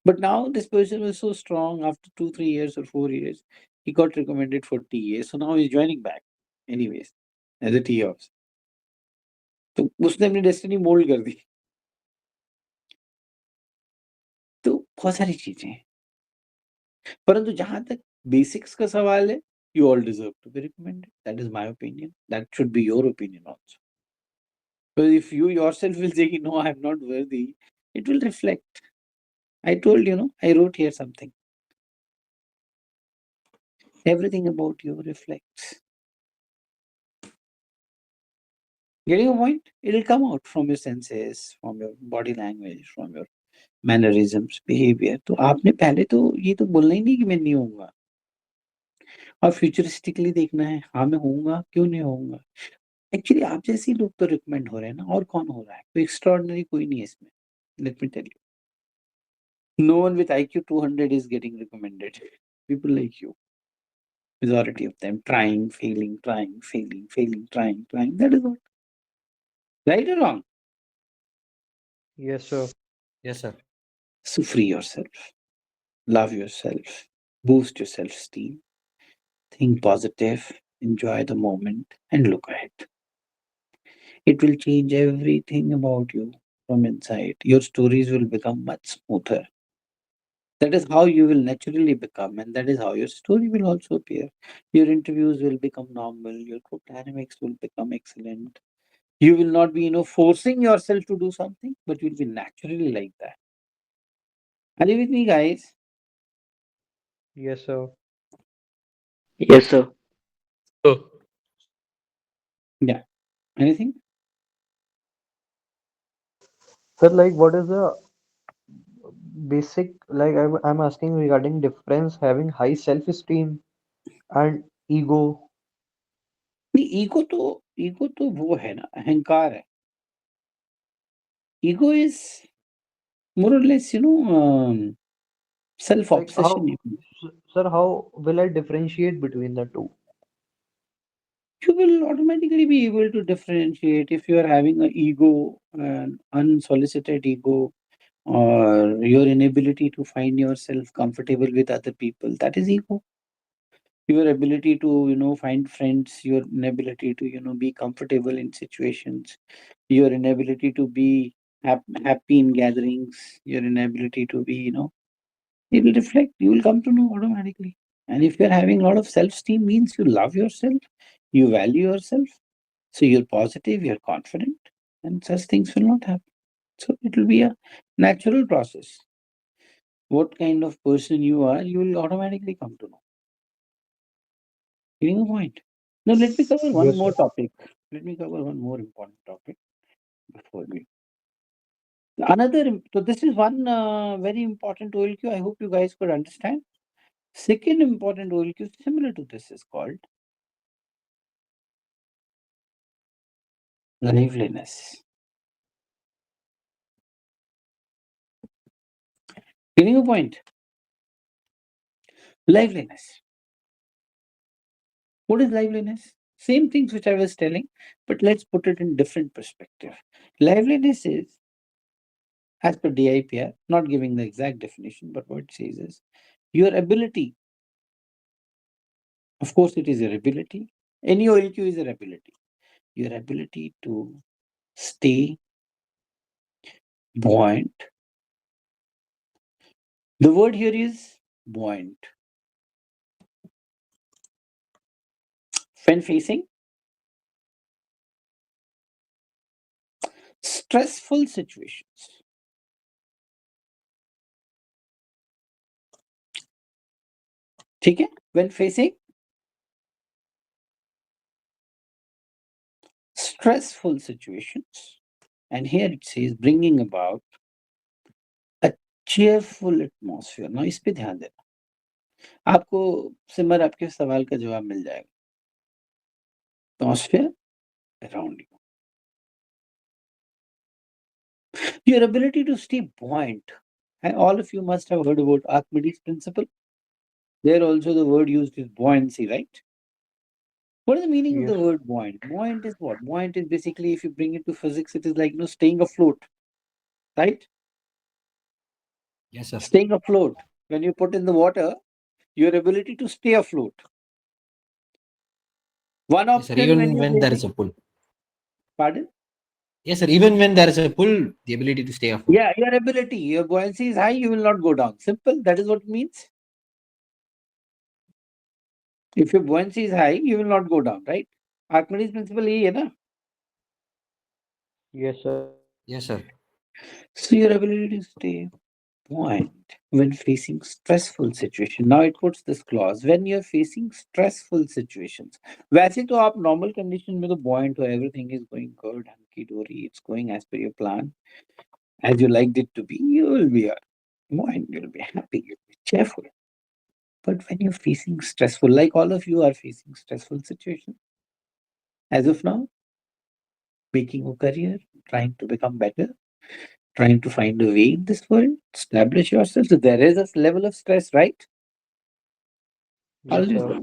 But now this person was so strong after 2, 3 years or 4 years, he got recommended for TA. So now he's joining back, anyways, as a TA officer. तो उसने अपनी destiny mould कर दी. तो बहुत सारी चीजें हैं, परंतु जहां तक बेसिक्स का सवाल है, you all deserve to be recommended. That is my opinion. That should be your opinion also. Because if you yourself will say, no, I'm not worthy, it will reflect. I told I wrote here something. Everything about you reflects. Getting a point? It'll come out from your senses, from your body language, from your mannerisms, behaviour. तो आपने पहले तो ये तो बोलना ही नहीं कि मैं नहीं होऊंगा, और फ्यूचरिस्टिकली देखना है, हाँ मैं होऊंगा, क्यों नहीं होऊंगा. एक्चुअली आप जैसे ही लोग तो रिकमेंड हो रहे हैं ना, और कौन हो रहा है? कोई एक्स्ट्राऑर्डिनरी कोई नहीं है इसमें. Let me tell you, no one with IQ 200 is getting recommended. People like you, majority of them, trying, failing, trying, failing, failing, trying, trying. That is what. Right or wrong? Yes, sir. Yes, sir. So free yourself, love yourself, boost your self-esteem, think positive, enjoy the moment, and look ahead. It will change everything about you from inside. Your stories will become much smoother. That is how you will naturally become, and that is how your story will also appear. Your interviews will become normal, your group dynamics will become excellent. You will not be, forcing yourself to do something, but you'll be naturally like that. Are you with me, guys? Yes, sir. Yes, sir. So, Yeah. Anything? Sir, like, what is the basic, like, I'm asking regarding difference having high self-esteem and ego. नहीं, ego तो वो है ना, अहंकार है. Ego is more or less, self Like, obsession. sir, how will I differentiate between the two? You will automatically be able to differentiate if you are having an ego, an unsolicited ego, or your inability to find yourself comfortable with other people. That is ego. Your ability to, find friends, your inability to, be comfortable in situations, your inability to be happy in gatherings, your inability to be, it will reflect. You will come to know automatically. And if you're having a lot of self-esteem, means you love yourself, you value yourself. So you're positive, you're confident, and such things will not happen. So it will be a natural process. What kind of person you are, you will automatically come to know. Getting a point? Now let me cover one Yes, more sir. topic. Let me cover one more important topic before we. So this is one very important OLQ. I hope you guys could understand. Second important OLQ similar to this is called liveliness. Getting a point? Liveliness. What is liveliness? Same things which I was telling, but let's put it in different perspective. Liveliness is, as per DIPR, not giving the exact definition, but what it says is your ability. Of course, it is your ability. Any OLQ is your ability. Your ability to stay buoyant. The word here is buoyant. When facing stressful situations. ठीक है? When facing stressful situations. And here it says bringing about a cheerful atmosphere. Now इस पे ध्यान देना. आपको सिमर आपके सवाल का जवाब मिल जाएगा. Atmosphere around you. Your ability to stay buoyant. And all of you must have heard about Archimedes' principle. There also the word used is buoyancy, right? What is the meaning of Yes. the word buoyant? Buoyant is what? Buoyant is basically, if you bring it to physics, it is like staying afloat, right? Yes, sir. Staying afloat. When you put in the water, your ability to stay afloat. One Yes, sir. option when Even you're when there facing, is a pull. pardon? Yes, sir. Even when there is a pull, the ability to stay afloat. Yeah, your ability, your buoyancy is high, you will not go down. Simple. That is what it means. If your buoyancy is high, you will not go down, right? Archimedes principle यही है ना? Yes, sir. Yes, sir. So your ability to stay buoyant when facing stressful situation. Now it puts this clause when you're facing stressful situations. वैसे तो आप normal condition में तो buoyant हो, everything is going good, hunky dory, it's going as per your plan, as you liked it to be. You will be buoyant, you'll be happy, you'll be cheerful. But when you're facing stressful, like all of you are facing stressful situations, as of now, making a career, trying to become better, trying to find a way in this world, establish yourself. So there is a level of stress, right? Yes, Always. sir.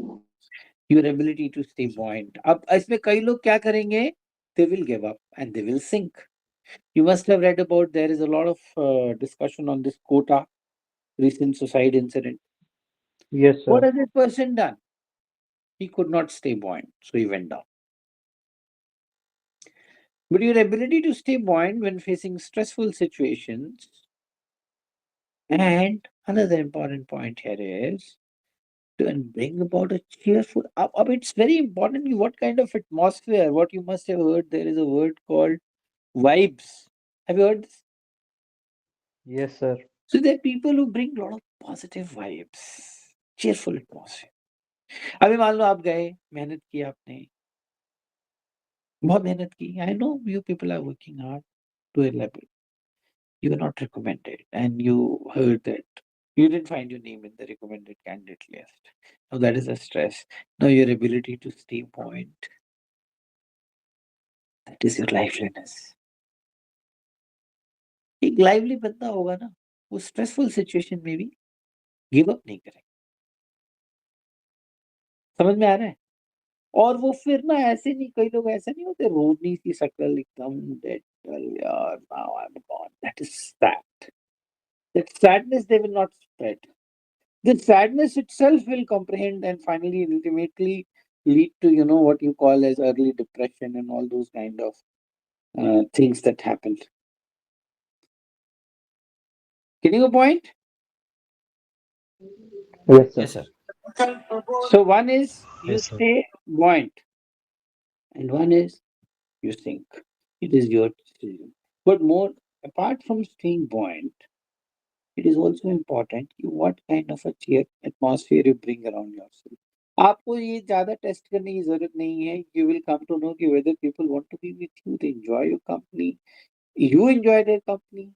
Your ability to stay buoyant. अब इसमें कई लोग क्या करेंगे? They will give up and they will sink. You must have read about, there is a lot of discussion on this quota, recent suicide incident. Yes, What sir. has this person done? He could not stay buoyant, so he went down. But your ability to stay buoyant when facing stressful situations, and another important point here is to bring about a cheerful. It's very important what kind of atmosphere. What you must have heard, there is a word called vibes. Have you heard this? Yes, sir. So there are people who bring a lot of positive vibes, cheerful atmosphere. अभी मान लो आप गए, मेहनत की आपने, बहुत मेहनत की. I know you people are working hard to a level. You are not recommended, and you heard that you didn't find your name in the recommended candidate list. Now that is a stress. Now your ability to stay point, that is your liveliness. एक lively बंदा होगा ना, वो stressful situation में भी give up नहीं करेगा. समझ में आ रहा है? और वो फिर ना ऐसे नहीं, कई लोग ऐसे नहीं होते, रोनी सी शक्ल एकदम डेड डल, यार now I am gone, that is sad. That sadness they will not spread. The sadness itself will comprehend and finally and ultimately lead to what you call as early depression and all those kind of things that happen. Getting a point? Yes, sir. Yes, sir. So one is you Yes, sir. stay buoyant, and one is you sink. It is your decision. But more apart from staying buoyant, it is also important what kind of a cheer atmosphere you bring around yourself. आपको ये ज्यादा test करने की जरूरत नहीं है. You will come to know कि whether people want to be with you, they enjoy your company, you enjoy their company,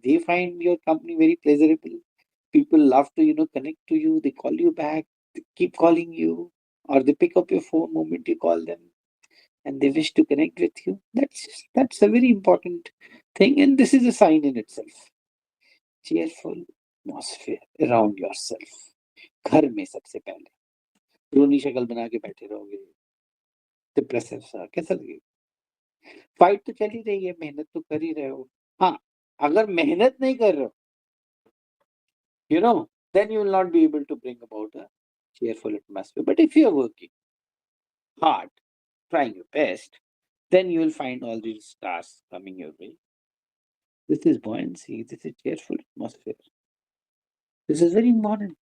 they find your company very pleasurable. People love to connect to you, they call you back, they keep calling you, or they pick up your phone moment you call them, and they wish to connect with you. That's a very important thing, and this is a sign in itself. Cheerful atmosphere around yourself. घर में सबसे पहले रोनी शक्ल बना के बैठे रहोगे, depressive सा कैसा लगेगा? फाइट तो चल ही रही है, मेहनत तो कर ही रहे हो. हाँ, अगर मेहनत नहीं कर रहे हो, then you will not be able to bring about a cheerful atmosphere. But if you are working hard, trying your best, then you will find all these stars coming your way. This is buoyancy, this is cheerful atmosphere. This is very important.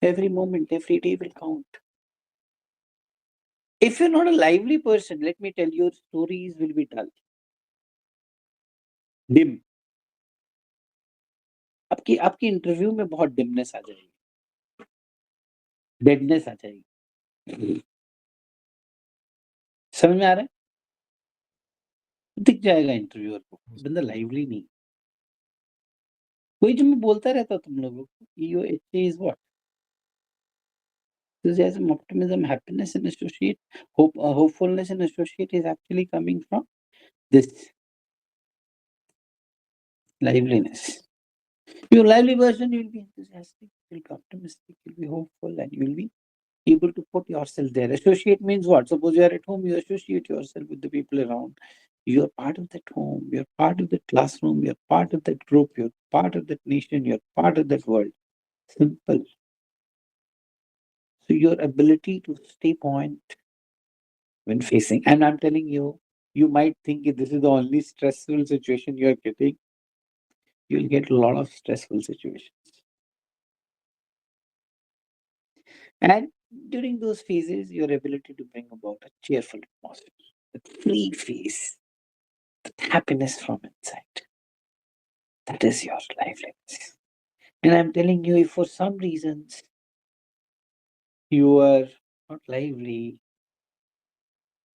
Every moment, every day will count. If you're not a lively person, let me tell you, your stories will be dull, dim. आपकी आपकी interview में बहुत dimness आ जाएगी, deadness आ जाएगी. समझ में आ रहा है? दिख जाएगा इंटरव्यूअर को, बंदा लाइवली नहीं. वही जो मैं बोलता रहता हूँ तुम लोगों को, EOHA is what? Enthusiasm, optimism, happiness, and associate hopefulness and associate is actually coming from this liveliness. You're a lively person, you'll be enthusiastic, you'll be optimistic, you'll be hopeful, and you'll be able to put yourself there. Associate means what? Suppose you are at home, you associate yourself with the people around. You're part of that home, you're part of that classroom, you're part of that group, you're part of that nation, you're part of that world. Simple. So your ability to stay point when facing, and I'm telling you, you might think this is the only stressful situation you're getting. You'll get a lot of stressful situations. And during those phases, your ability to bring about a cheerful atmosphere, that free face, that happiness from inside, that is your liveliness. And I'm telling you, if for some reasons you are not lively,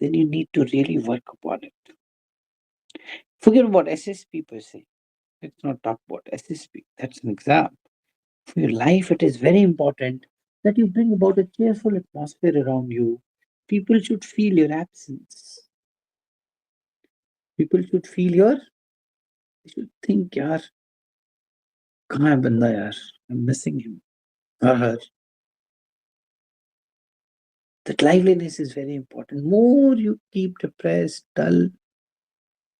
then you need to really work upon it. Forget about SSP per se. Let's not talk about SSP. That's an exam. For your life, it is very important that you bring about a cheerful atmosphere around you. People should feel your absence. People should feel your, they should think, yaar, kahan hai banda yaar? I'm missing him or her. That liveliness is very important. More you keep depressed, dull,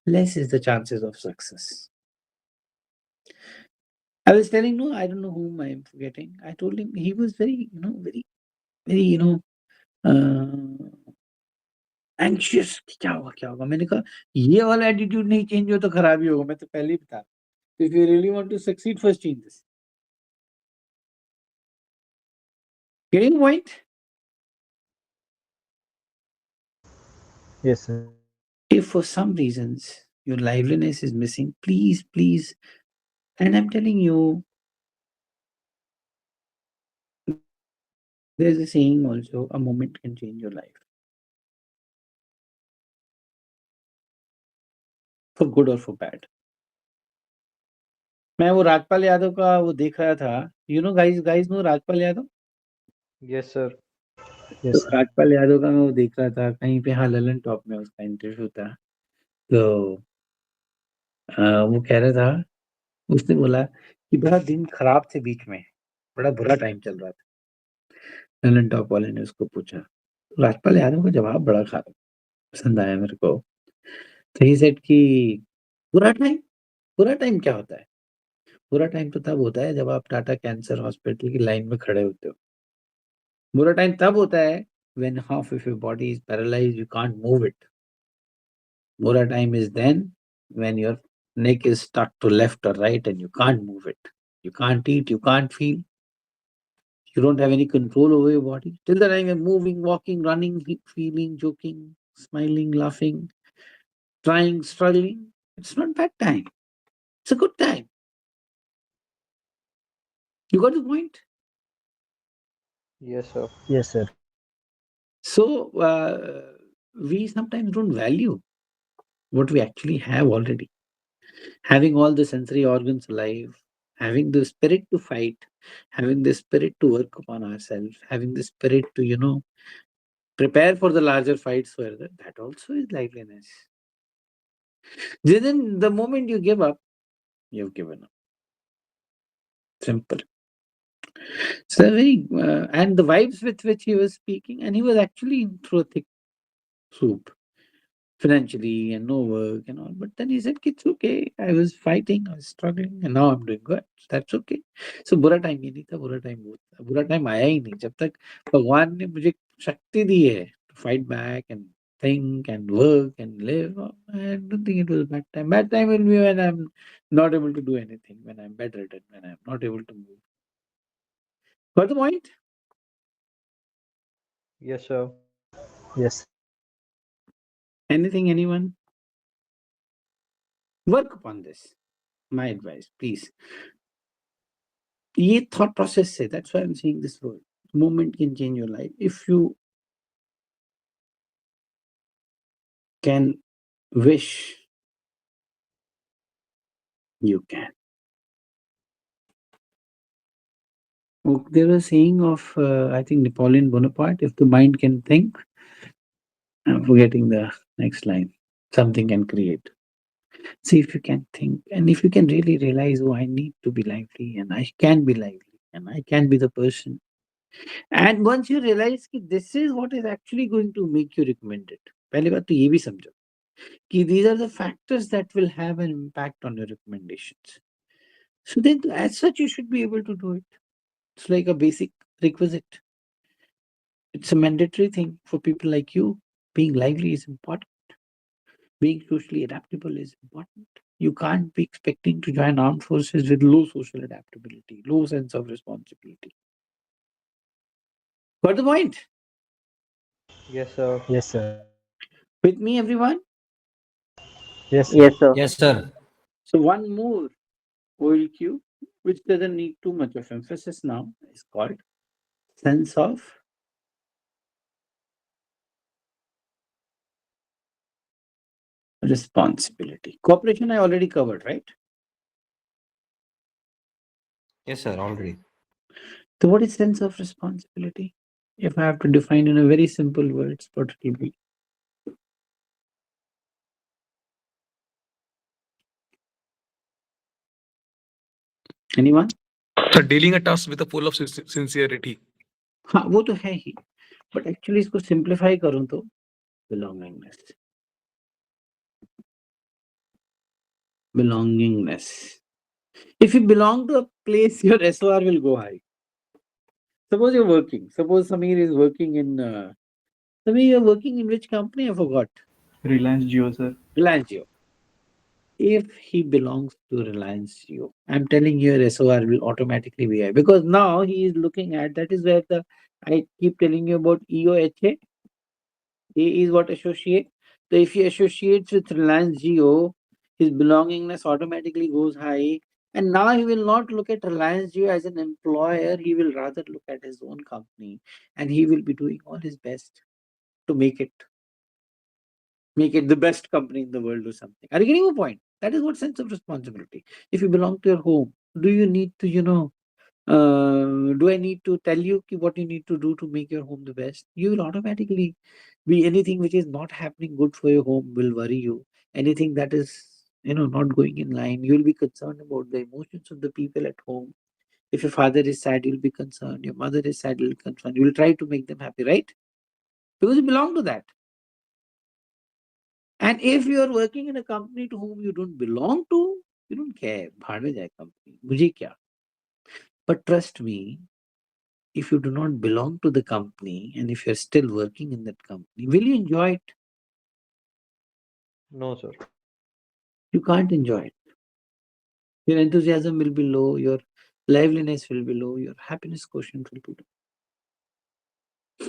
less is the chances of success. I was telling, no, I don't know whom I'm forgetting. I told him he was very, very, anxious कि क्या होगा क्या होगा। मैंने कहा ये वाला attitude नहीं चेंज हो तो खराब ही होगा, मैं तो पहले ही बता। If you really want to succeed first change this. Getting point? Yes, sir. If for some reasons your liveliness is missing, please, and I'm telling you, there's a saying also, a moment can change your life for good or for bad. मैं वो राजपाल यादव का वो देख रहा था, guys know Rajpal Yadav. Yes, sir. तो Yes, sir. Rajpal Yadav का मैं वो देख रहा था कहीं पे, हाँ ललन टॉप में उसका इंटरव्यू था। तो वो कह रहा था, उसने बोला कि बड़ा दिन खराब थे बीच में, बड़ा बुरा टाइम चल रहा था। ललन टॉप वाले ने उसको पूछा, तो राजपाल यादव का जवाब बड़ा पसंद आया मेरे को। तो ही सेड कि बुरा टाइम, बुरा टाइम क्या होता है? बुरा टाइम तो तब होता है जब आप टाटा कैंसर हॉस्पिटल की लाइन में खड़े होते हो। बुरा टाइम तब होता है when half of your body is paralyzed, you can't move it. Bura time is then when your neck is stuck to left or right and you can't move it. You can't eat, you can't feel, you don't have any control over your body. Till the time you're moving, walking, running, feeling, joking, smiling, laughing, trying, struggling, it's not bad time. It's a good time. You got the point? Yes, sir. Yes, sir. So we sometimes don't value what we actually have already. Having all the sensory organs alive, having the spirit to fight, having the spirit to work upon ourselves, having the spirit to, prepare for the larger fights further, that also is liveliness. Then the moment you give up, you've given up. Simple. So very, and the vibes with which he was speaking, and he was actually through a thick soup, financially and no work and all. But then he said, it's okay. I was fighting, I was struggling, and now I'm doing good. So that's okay. So बुरा time ये नहीं था, बुरा time वो था। बुरा time आया ही नहीं जब तक भगवान ने मुझे शक्ति दी है to fight back and think and work and live. I don't think it was bad time. Bad time will be when I'm not able to do anything, when I'm bedridden, when I'm not able to move. Got the point? Yes, sir. Yes. Anything, anyone? Work upon this. My advice, please. ये thought process से, that's why I'm saying this word. Moment can change your life. If you can wish, you can. There was a saying of, I think, Napoleon Bonaparte, if the mind can think, I'm forgetting the next line, something can create. See if you can think, and if you can really realize, oh, I need to be lively, and I can be lively, and I can be the person. And once you realize that this is what is actually going to make you recommended, पहली बात तो ये भी समझो कि these are the factors that will have an impact on your recommendations. So then, as such, you should be able to do it. It's like a basic requisite. It's a mandatory thing for people like you. Being lively is important. Being socially adaptable is important. You can't be expecting to join armed forces with low social adaptability, low sense of responsibility. Got the point? Yes, sir. Yes, sir. With me, everyone? Yes, sir. Yes, sir. So one more oil cue, which doesn't need too much of emphasis now, is called sense of responsibility. Cooperation I already covered, right? Yes, sir. Already. So what is sense of responsibility? If I have to define in a very simple words, what it will be? Anyone? So dealing a task with a full of sincerity. हाँ वो तो है ही, but actually इसको simplify करूँ तो belongingness. Belongingness. If you belong to a place, your SOR will go high. Suppose you're working. Suppose Samir is working in. Samir, you're working in which company? I forgot. Reliance Jio, sir. Reliance Jio. If he belongs to Reliance Jio, I'm telling you, your SOR will automatically be high because now he is looking at that is where the I keep telling you about EOHA. A is what associate. So if he associates with Reliance Jio, his belongingness automatically goes high. And now he will not look at Reliance Jio as an employer. He will rather look at his own company, and he will be doing all his best to make it the best company in the world or something. Are you getting my point? That is what sense of responsibility. If you belong to your home, do you need to, do I need to tell you what you need to do to make your home the best? You will automatically be anything which is not happening good for your home will worry you. Anything that is, not going in line, you will be concerned about the emotions of the people at home. If your father is sad, you'll be concerned. Your mother is sad, you'll be concerned. You will try to make them happy, right? Because you belong to that. And if you are working in a company to whom you don't belong to, you don't care. भाड़ में जाए company. मुझे क्या? But trust me, if you do not belong to the company and if you're still working in that company, will you enjoy it? No, sir. You can't enjoy it. Your enthusiasm will be low, your liveliness will be low, your happiness quotient will be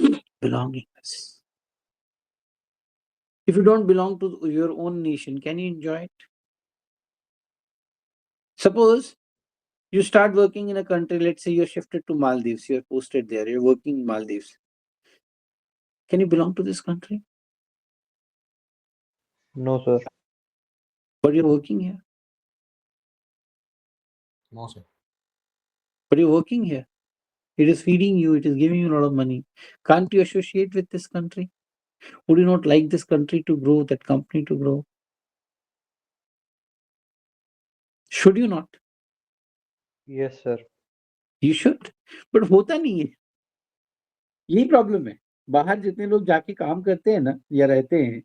low. Belongingness. If you don't belong to your own nation, can you enjoy it? Suppose you start working in a country, let's say you're shifted to Maldives, you're posted there, you're working in Maldives. Can you belong to this country? No, sir. But you're working here. No, sir. But you're working here. It is feeding you, it is giving you a lot of money. Can't you associate with this country? Would you not like this country to grow, that company to grow? Should you not? Yes, sir. You should. But होता नहीं है. यही problem है. बाहर जितने लोग जाके काम करते हैं ना या रहते हैं,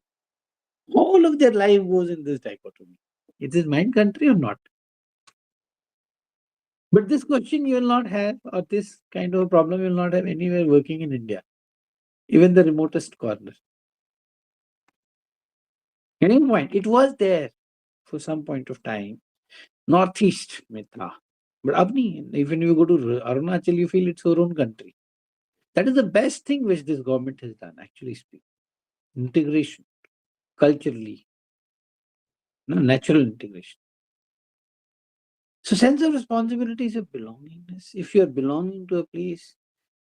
all of their life goes in this dichotomy. It is my country or not? But this question you will not have, or this kind of problem you will not have anywhere working in India, even the remotest corner. Any point, it was there for some point of time. Northeast में था. But अब नहीं. Even if you go to Arunachal, you feel it's your own country. That is the best thing which this government has done, actually speaking. Integration, culturally, natural integration. So sense of responsibility is a belongingness. If you are belonging to a place,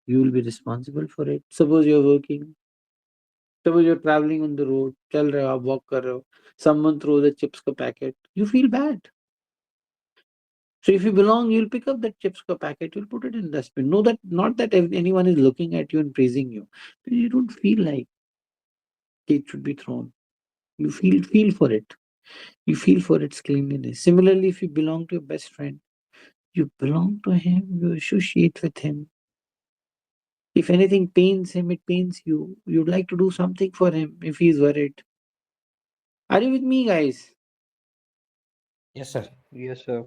you will be responsible for it. Suppose you are working. Suppose you are traveling on the road. चल रहे हो आप walk कर रहे हो. Someone throws a chips का packet. You feel bad. So if you belong, you'll pick up that chips ka packet, you'll put it in dustbin. Know that not that anyone is looking at you and praising you, but you don't feel like it should be thrown. You feel for it. You feel for its cleanliness. Similarly, if you belong to your best friend, you belong to him, you associate with him. If anything pains him, it pains you. You'd like to do something for him if he's worried. Are you with me, guys? Yes, sir. Yes, sir.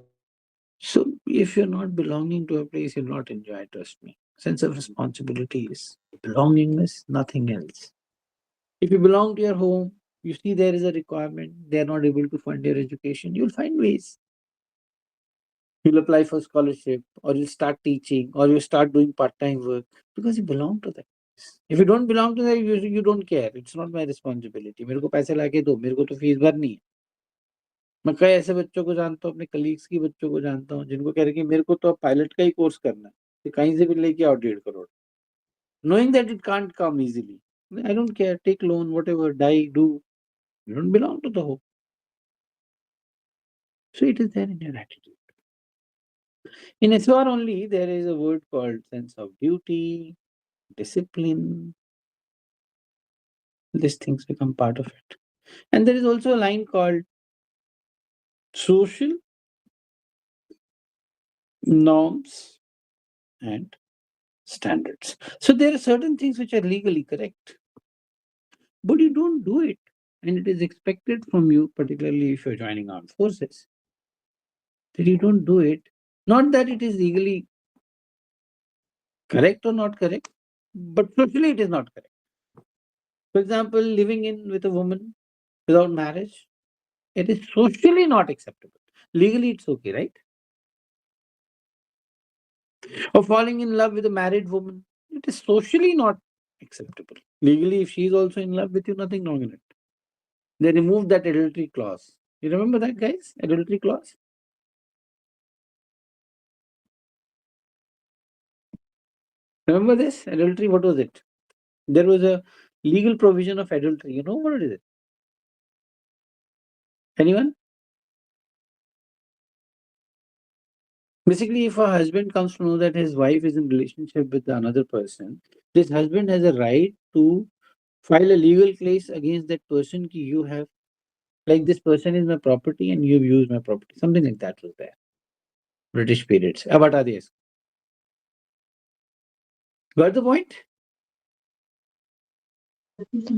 So if you're not belonging to a place, you'll not enjoy it, trust me. Sense of responsibility is belongingness, nothing else. If you belong to your home, you see there is a requirement, they are not able to fund your education, you'll find ways. You'll apply for scholarship, or you'll start teaching, or you start doing part-time work because you belong to that. If you don't belong to that, you don't care. It's not my responsibility. मेरे को पैसे लाके दो, मेरे को तो fees भरनी है. मैं कई ऐसे बच्चों को जानता हूँ, अपने कलीग्स की बच्चों को जानता हूँ, जिनको कह रहे कि मेरे को तो पायलट का ही कोर्स करना है, तो कहीं से भी लेके आओ 1.5 crore. Knowing that it can't come easily. I don't care. Take loan, whatever, die, do. You don't belong to the home. So it is there in your attitude. In SOR only, there is a word called sense of duty, discipline. These things become part of it. And there is also a line called social norms and standards. So there are certain things which are legally correct, but you don't do it. And it is expected from you, particularly if you're joining armed forces, that you don't do it. Not that it is legally correct or not correct, but socially it is not correct. For example, living in with a woman without marriage, it is socially not acceptable. Legally, it's okay, right? Or falling in love with a married woman, it is socially not acceptable. Legally, if she is also in love with you, nothing wrong in it. They removed that adultery clause. You remember that, guys? Adultery clause? Remember this? Adultery, what was it? There was a legal provision of adultery. You know what is it? Anyone? Basically, if a husband comes to know that his wife is in relationship with another person, this husband has a right to file a legal case against that person. Ki you have, like, this person is my property and you've used my property. Something like that was there. British periods. What are these? Got the point?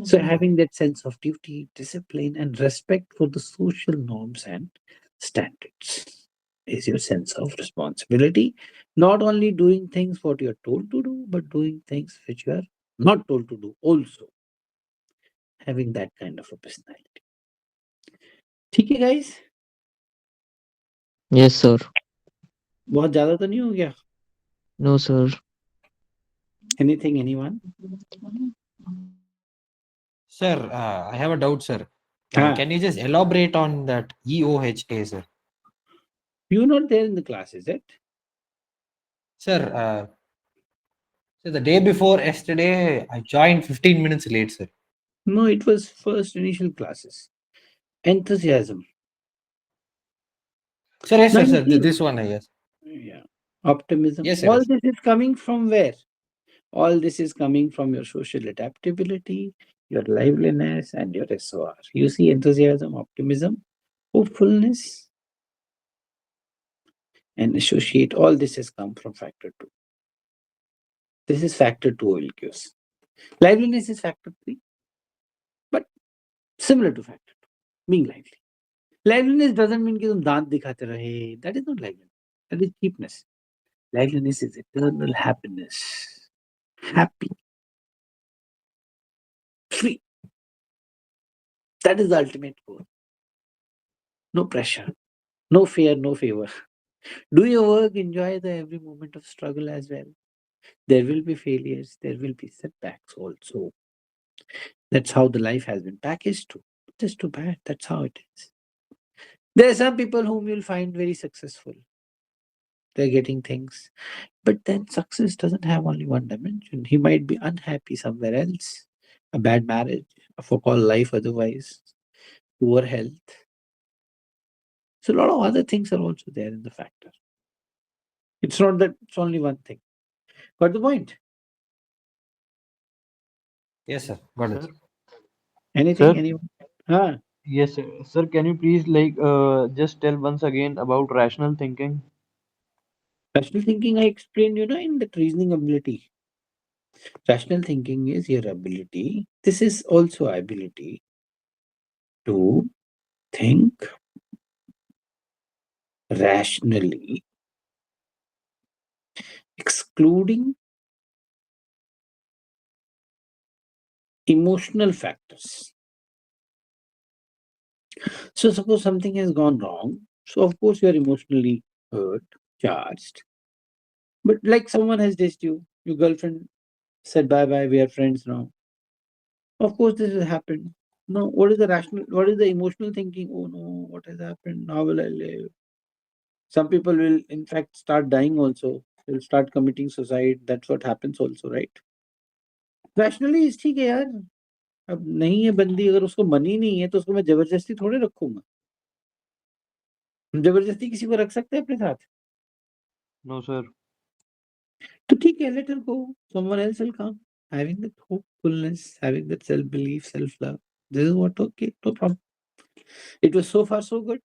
So having that sense of duty, discipline, and respect for the social norms and standards is your sense of responsibility. Not only doing things what you're told to do, but doing things which you are not told to do also. Having that kind of a personality. ठीक है guys? Yes, sir. बहुत ज़्यादा तो नहीं हो गया? No, sir. Anything, anyone? Sir, I have a doubt, sir. Ah, Can you just elaborate on that EOHA, sir? you're not there in the class, is it? Sir, so the day before yesterday, I joined 15 minutes late, sir. No, it was first initial classes. Enthusiasm. Sir, yes, Now sir, you sir. see, This one, yes. yeah, optimism. Yes, sir. All Yes. this is coming from where? All this is coming from your social adaptability, your liveliness, and your SOR. You see, enthusiasm, optimism, hopefulness, and associate. All this has come from factor 2. This is factor 2 OLQs. Liveliness is factor 3, but similar to factor 2, being lively. Liveliness doesn't mean कि तुम दांत दिखाते रहे. That is not liveliness. That is cheapness. Liveliness is eternal happiness. Happy. Free. That is the ultimate goal. No pressure. No fear, no favor. Do your work, enjoy the every moment of struggle as well. There will be failures, there will be setbacks also. That's how the life has been packaged to. Just too bad. That's how it is. There are some people whom you'll find very successful. They're getting things. But then success doesn't have only one dimension. He might be unhappy somewhere else. A bad marriage, a so-called life otherwise, poor health. So a lot of other things are also there in the factor. It's not that it's only one thing. Got the point? Yes, sir. Got it. Sir, Anything, sir, anyone? Huh? yes, sir. Sir, can you please just tell once again about rational thinking? Rational thinking, I explained, in the reasoning ability. Rational thinking is your ability. This is also ability to think rationally, excluding emotional factors. So suppose something has gone wrong. So of course you are emotionally hurt, charged. But like someone has dissed you, your girlfriend said bye bye, we are friends now. Of course this has happened. No, what is the rational, what is the emotional thinking? Oh no, what has happened? How will I live? Some people will in fact start dying also. They'll start committing suicide. That's what happens also, right? Rationally is ठीक है यार. अब नहीं है बंदी, अगर उसको money नहीं है तो उसको मैं जबरदस्ती थोड़े रखूंगा. हम जबरदस्ती किसी को रख सकते हैं अपने साथ? No, sir. तो ठीक है, let her go. Someone else will come. Having that hopefulness, having that self-belief, self-love. This is what okay, no problem. It was so far so good.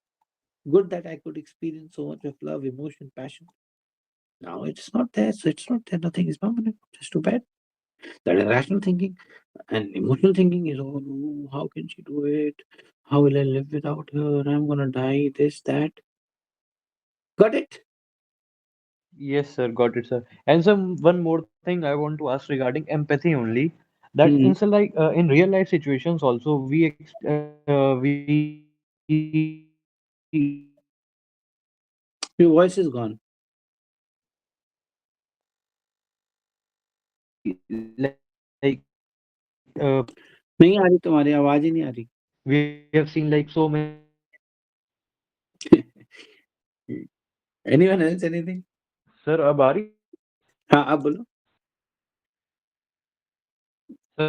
Good that I could experience so much of love, emotion, passion. Now it's not there, so it's not there. Nothing is permanent. Just too bad. That is rational thinking. And emotional thinking is, oh no, how can she do it? How will I live without her? I'm gonna die, this, that. Got it? Yes, sir, got it, sir. And some one more thing I want to ask regarding empathy only. That in Hmm. so like in real life situations also we Your voice is gone. like नहीं आ रही, तुम्हारी आवाज ही नहीं आ रही. we have seen like so many Anyone else? Anything? sir अब आ रही हाँ, अब बोलो. sir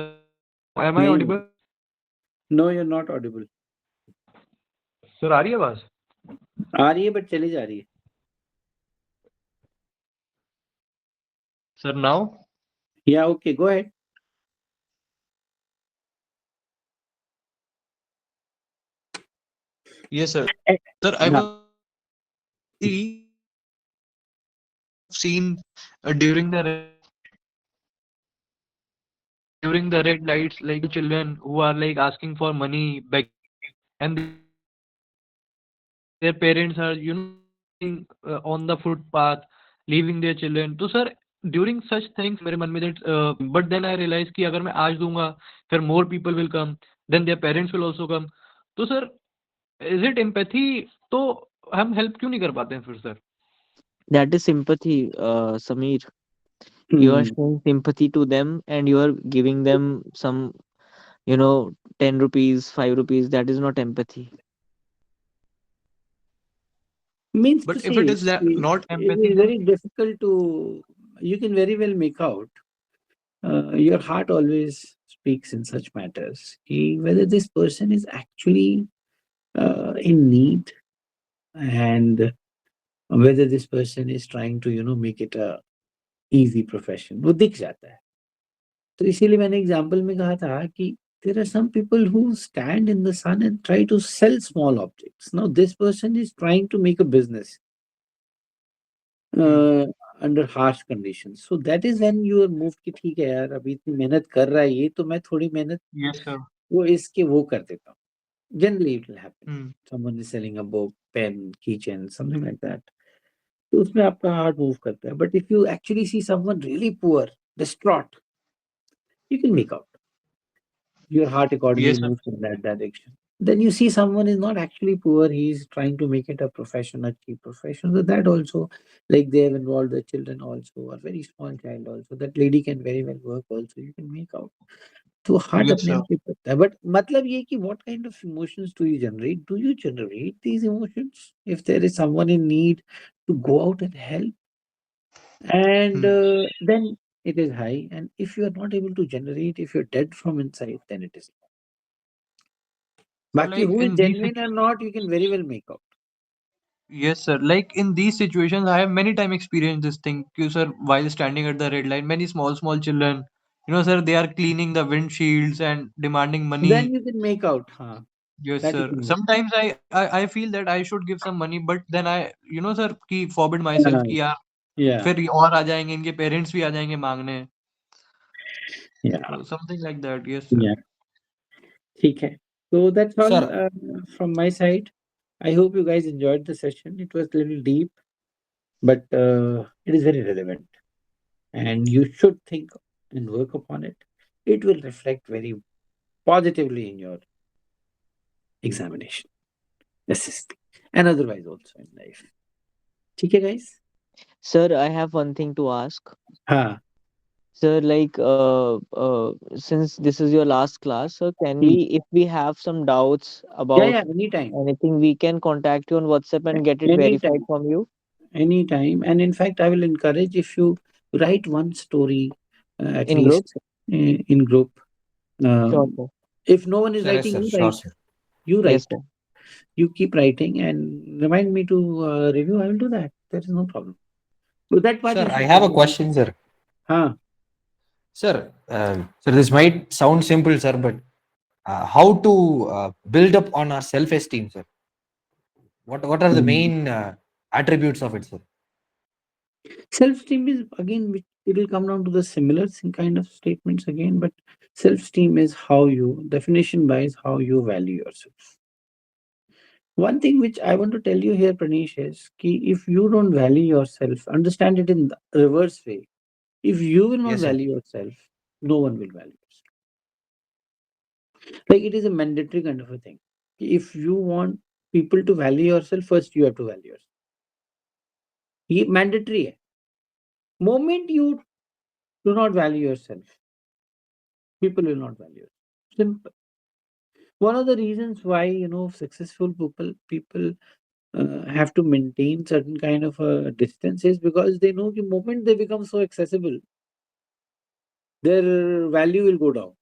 am I नहीं, audible no, you're not audible. sir आ रही है आवाज आ रही है बट चली जा रही है. sir now Yeah, okay, go ahead. Yes, sir. Eh, Sir, I हाँ. was seen during the red lights, like children who are like asking for money, back, and their parents are, on the footpath, leaving their children. So, sir, during such things, मेरे मन में that, but then I realized कि अगर मैं आज दूंगा, फिर more people will come, then their parents will also come. तो sir, is it empathy? तो हम help क्यों नहीं कर पाते हैं फिर sir? That is sympathy, Samir. You are Hmm. showing sympathy to them and you are giving them some, 10 rupees, 5 rupees. That is not empathy. Means to But if say, it is that not it empathy, is then very difficult to. You can very well make out. Your heart always speaks in such matters. Whether this person is actually in need, and whether this person is trying to make it a easy profession, वो दिख जाता है. तो इसीलिए मैंने example में कहा था कि there are some people who stand in the sun and try to sell small objects. Now this person is trying to make a business uh, under harsh conditions. So that is when you are moved कि ठीक है यार, अभी इतनी मेहनत कर रहा है ये, तो मैं थोड़ी मेहनत yes, sir. वो इसके वो कर देता हूँ. Generally it will happen. Hmm. Someone is selling a book, pen, keychain, something like that. तो उसमें आपका हार्ट मूव करता है. But if you actually see someone really poor, distraught, you can make out. Your heart accordingly Yes, sir. moves in that direction. Then you see someone is not actually poor, he's trying to make it a profession, a cheap profession. So that also, like they have involved the children also, a very small child also. That lady can very well work also. You can make out. तो heart Yes, अपने sir. आप ही करता है. But मतलब ये कि what kind of emotions do you generate? Do you generate these emotions? If there is someone in need, to go out and help, and Hmm. then it is high. And if you are not able to generate, if you're dead from inside, then it is. So, बाकी like who is in these genuine or not, you can very well make out. yes, sir. Like in these situations, I have many time experienced this thing. You, sir, while standing at the red light, many small children, sir, they are cleaning the windshields and demanding Then money. you can make out, huh? Yes, That you sir. can make. Sometimes I feel that I should give some money, but then I, sir, कि forbid myself Yeah, कि यार yeah, फिर और आ जाएंगे इनके parents भी आ जाएंगे मांगने. yeah, So something like that. Yes, sir. yeah. ठीक है. So that's all Sir, from my side. I hope you guys enjoyed the session. It was a little deep, but it is very relevant, and you should think and work upon it. It will reflect very positively in your examination, SST, and otherwise also in life. ठीक है, guys? Sir, I have one thing to ask. हाँ. Sir, like, since this is your last class, so can Hmm. if we have some doubts Yeah, about yeah, anytime. anything, we can contact you on WhatsApp and get it verified Anytime. from you Anytime. And in fact, I will encourage if you write one story at in group? least in group. Sure, Um, sir. if no one is sir, yes, writing, sir, you sure, write. sir. You Yes, write. sir. You keep writing and remind me to review. I will do that. There is no problem. So that part Sir, you I should have a definitely. question, sir. Huh. Sir, sir, this might sound simple, sir, but how to build up on our self-esteem, sir? What are the Mm. main attributes of it, sir? Self-esteem is again, it will come down to the similar kind of statements again, but self-esteem is how you definition wise how you value yourself. One thing which I want to tell you here, Pranish, is ki if you don't value yourself, understand it in the reverse way. If you will not Yes, sir. value yourself, no one will value yourself. Like it is a mandatory kind of a thing. If you want people to value yourself, first you have to value yourself. ये mandatory है. Moment you do not value yourself, people will not value you. Simple. One of the reasons why successful people have to maintain certain kind of a distance is because they know the moment they become so accessible, their value will go down.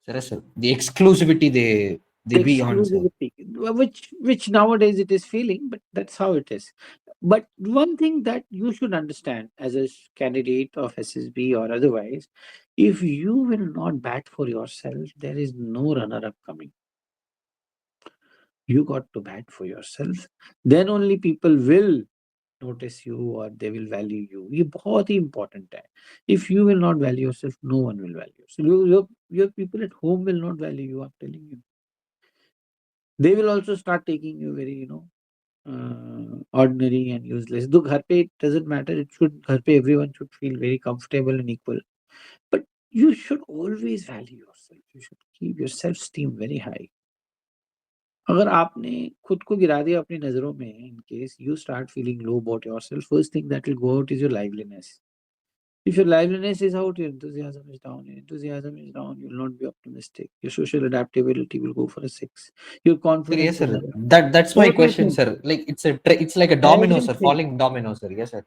Sir, yes, sir. The exclusivity they The be on, sir. exclusivity, which nowadays it is feeling, but that's how it is. But one thing that you should understand as a candidate of SSB or otherwise, if you will not bat for yourself, there is no runner-up coming. You got to bat for yourself. Then only people will notice you or they will value you. ये बहुत ही important है. If you will not value yourself, no one will value you. So your people at home will not value you. I'm telling you. They will also start taking you very ordinary and useless. तो घर पे it doesn't matter. It should घर पे everyone should feel very comfortable and equal. But you should always value yourself. You should keep your self-esteem very high. अगर आपने खुद को गिरा दिया अपनी नजरों में, in case you start feeling low about yourself, first thing that will go out is your liveliness. If your liveliness is out, your enthusiasm is down. Your enthusiasm is down, you will not be optimistic. Your social adaptability will go for a 6. Your Sir, confidence yes, will sir. never. That's my question, Everything, sir. Like it's like a domino, sir, everything. falling domino, sir. Yes, sir.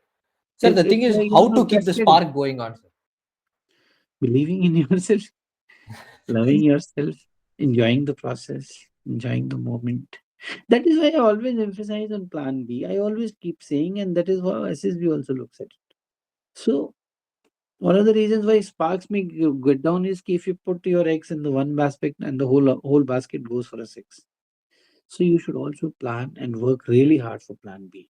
Sir, the thing It's is like how to keep the cascading. spark going on, sir. Believing in yourself, loving yourself, enjoying the process, enjoying the moment. That is why I always emphasize on plan B. I always keep saying, and that is how SSB also looks at it. So one of the reasons why sparks may get down is if you put your eggs in the one basket and the whole basket goes for a 6. So you should also plan and work really hard for plan B.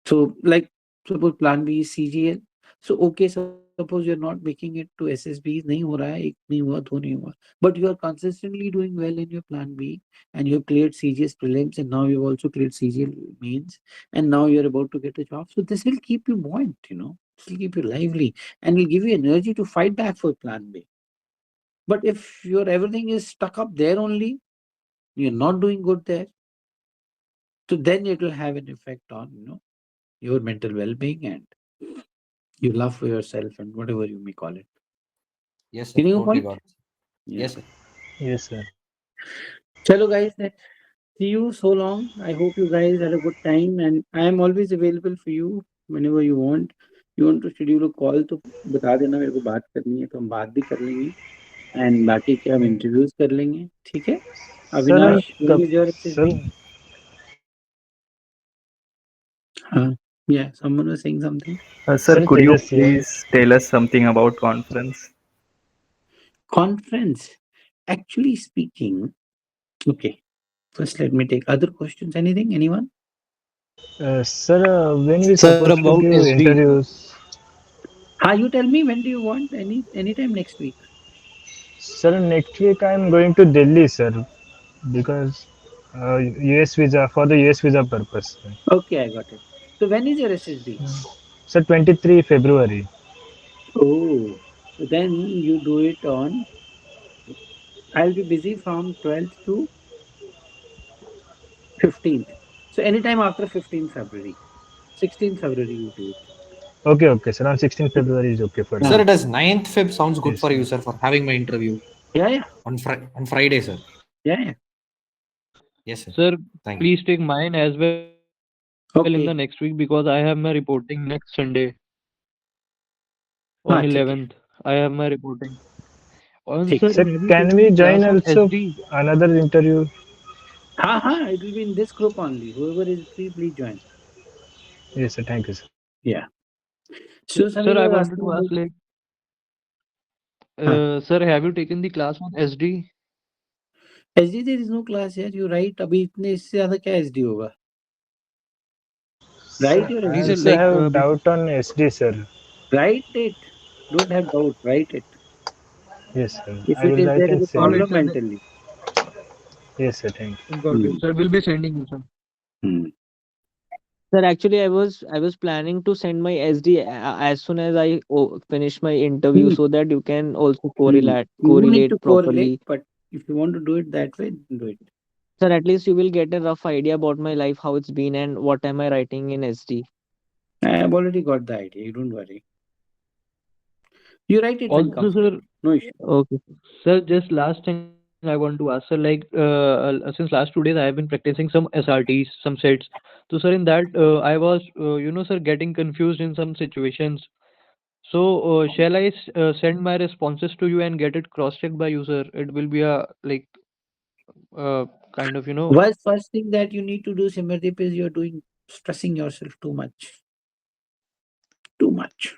So like suppose plan B is CGL. So okay, suppose you're not making it to SSB, नहीं हो रहा है, एक नहीं हुआ, दो नहीं हुआ. But you are consistently doing well in your plan B and you have cleared CGS prelims and now you've also cleared CGL mains and now you're about to get a job. So this will keep you buoyant, This will keep you lively and will give you energy to fight back for plan B. But if your everything is stuck up there only, you're not doing good there. So then it will have an effect on, your mental well-being and your love for yourself and whatever you may call it. Yes, sir. Getting your Totally point? got it. Yeah. Yes, sir. Yes, sir. Chalo guys, let's see you so long. I hope you guys had a good time and I am always available for you whenever you want. You want to schedule a call तो बता देना मेरे को बात करनी है तो हम बात भी कर लेंगे and बाकी के हम इंटरव्यूज कर लेंगे ठीक है Sir, Avinash when is your sir, SSB? हाँ yeah someone was saying something. sir, Sir, could you Tejas here. please tell us something about conference? Conference, actually speaking. Okay, first let me take other questions. Anyone? Sir, when we Sir, supposed to about give SD. interviews? You tell me when do you want anytime next week. Sir, next week I am going to Delhi, sir, because US visa for the US visa purpose. Okay, I got it. So when is your SSB? Sir, 23 February. Oh, so then you do it on. I'll be busy from 12th to 15th. So anytime after 15th February. 16th February you do it. Okay, okay, sir. On 16th February is okay for Sir, me. Yeah. does 9th Feb sounds good Yes, for you, sir. sir, for having my interview Yeah, yeah, on Friday, sir. yeah. Yes, sir. Sir, Thank you. please take mine as well in the next week because I have Okay. my reporting next Sunday on ठीक 11th. है. I have my reporting. And sir, ठीक है. Sir, have you can taken we the class join on also SD? another interview? It will be in this group only. Whoever is free, please join. Yes, sir. Thank you, sir. Yeah. So Sir, Samir I was wanted asking to ask about. like, हाँ. sir, have you taken the class on SD? SD there is no class यार. You write अभी इतने इससे ज़्यादा क्या SD होगा? Write Sir, your I These are SD. also like have doubt on SD, sir. Write it. Don't have doubt. Write it. Yes, sir. If I it will is write there is and a send all right, you. problem, sir. I'll tell you. Yes, sir. Thank you. Got it. Hmm. Sir, we'll be sending you some. Hmm. Sir, actually, I was planning to send my SD as soon as I finish my interview, Hmm. so that you can also Hmm. correlate You don't need correlate to correlate, properly. but if you want to do it that way, do it. Sir, at least you will get a rough idea about my life, how it's been, and what am I writing in SD. I have already got the idea. You don't worry. You write it when Also, sir, comfortable. No issue. Okay. sir, just last thing I want to ask, sir, like since last 2 days I have been practicing some SRTs, some sets. So, sir, in that I was, sir, getting confused in some situations. So, shall I send my responses to you and get it cross-checked by you, sir? It will be a like kind of, First thing that you need to do, Simardeep, is you're doing stressing yourself too much. Too much.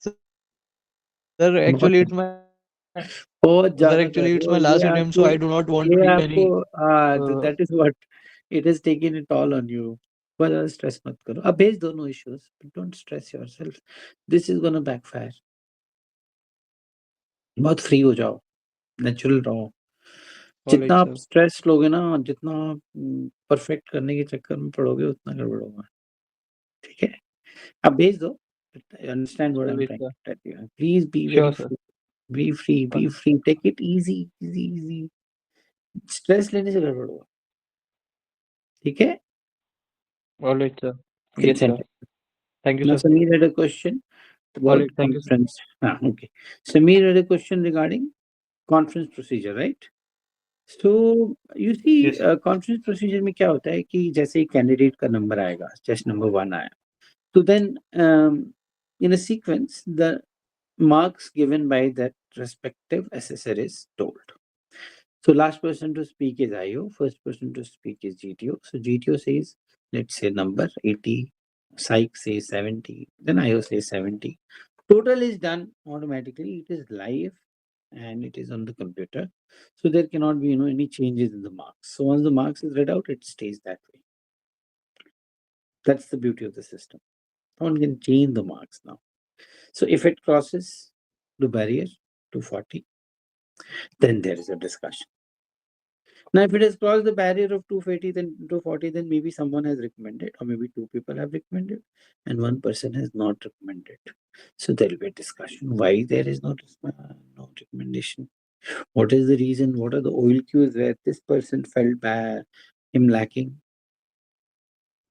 Sir, बहुत actually it's है। my बहुत sir, ज्यादा actually कर it's रहे हो my ये last attempt, so आपको I do not want to ये leave आपको any. Uh, that is what it has taken it all on you. बहुत ज्यादा stress मत करो अब भेज दो no issues but don't stress yourself. This is gonna backfire. बहुत फ्री हो जाओ, नेचुरल रहो। all जितना right, आप sir. स्ट्रेस लोगे ना, जितना आप परफेक्ट करने के चक्कर में पड़ोगे, उतना गड़बड़ होगा। ठीक है? आप भेज दो। Understand what All I'm right, trying sir. to tell you. Please be very Sure, sir. free. Be free, All be free. Take it easy, easy, easy. Stress लेने से गड़बड़ होगा। ठीक है? all right, sir. Can Yes, send sir. it. Thank you, Now, sir. Sameer had a question All about right, thank you, sir. conference. Okay. Sameer had a question regarding conference procedure, right? So you see, Yes, sir. conference procedure में क्या होता है कि जैसे ही candidate का number आएगा, just number 1 आया, तो then in a sequence the marks given by that respective assessor is told. So last person to speak is IO, first person to speak is GTO. So GTO says, let's say number 80, Psych says 70, then IO says 70. Total is done automatically. It is live and it is on the computer. So there cannot be any changes in the marks. So once the marks is read out, it stays that way. That's the beauty of the system. No one can change the marks now. So if it crosses the barrier 240, then there is a discussion. Now, if it has crossed the barrier of 240, then maybe someone has recommended, or maybe two people have recommended, and one person has not recommended. So there will be a discussion why there is no recommendation. What is the reason? What are the oil cues where this person felt bad, him lacking?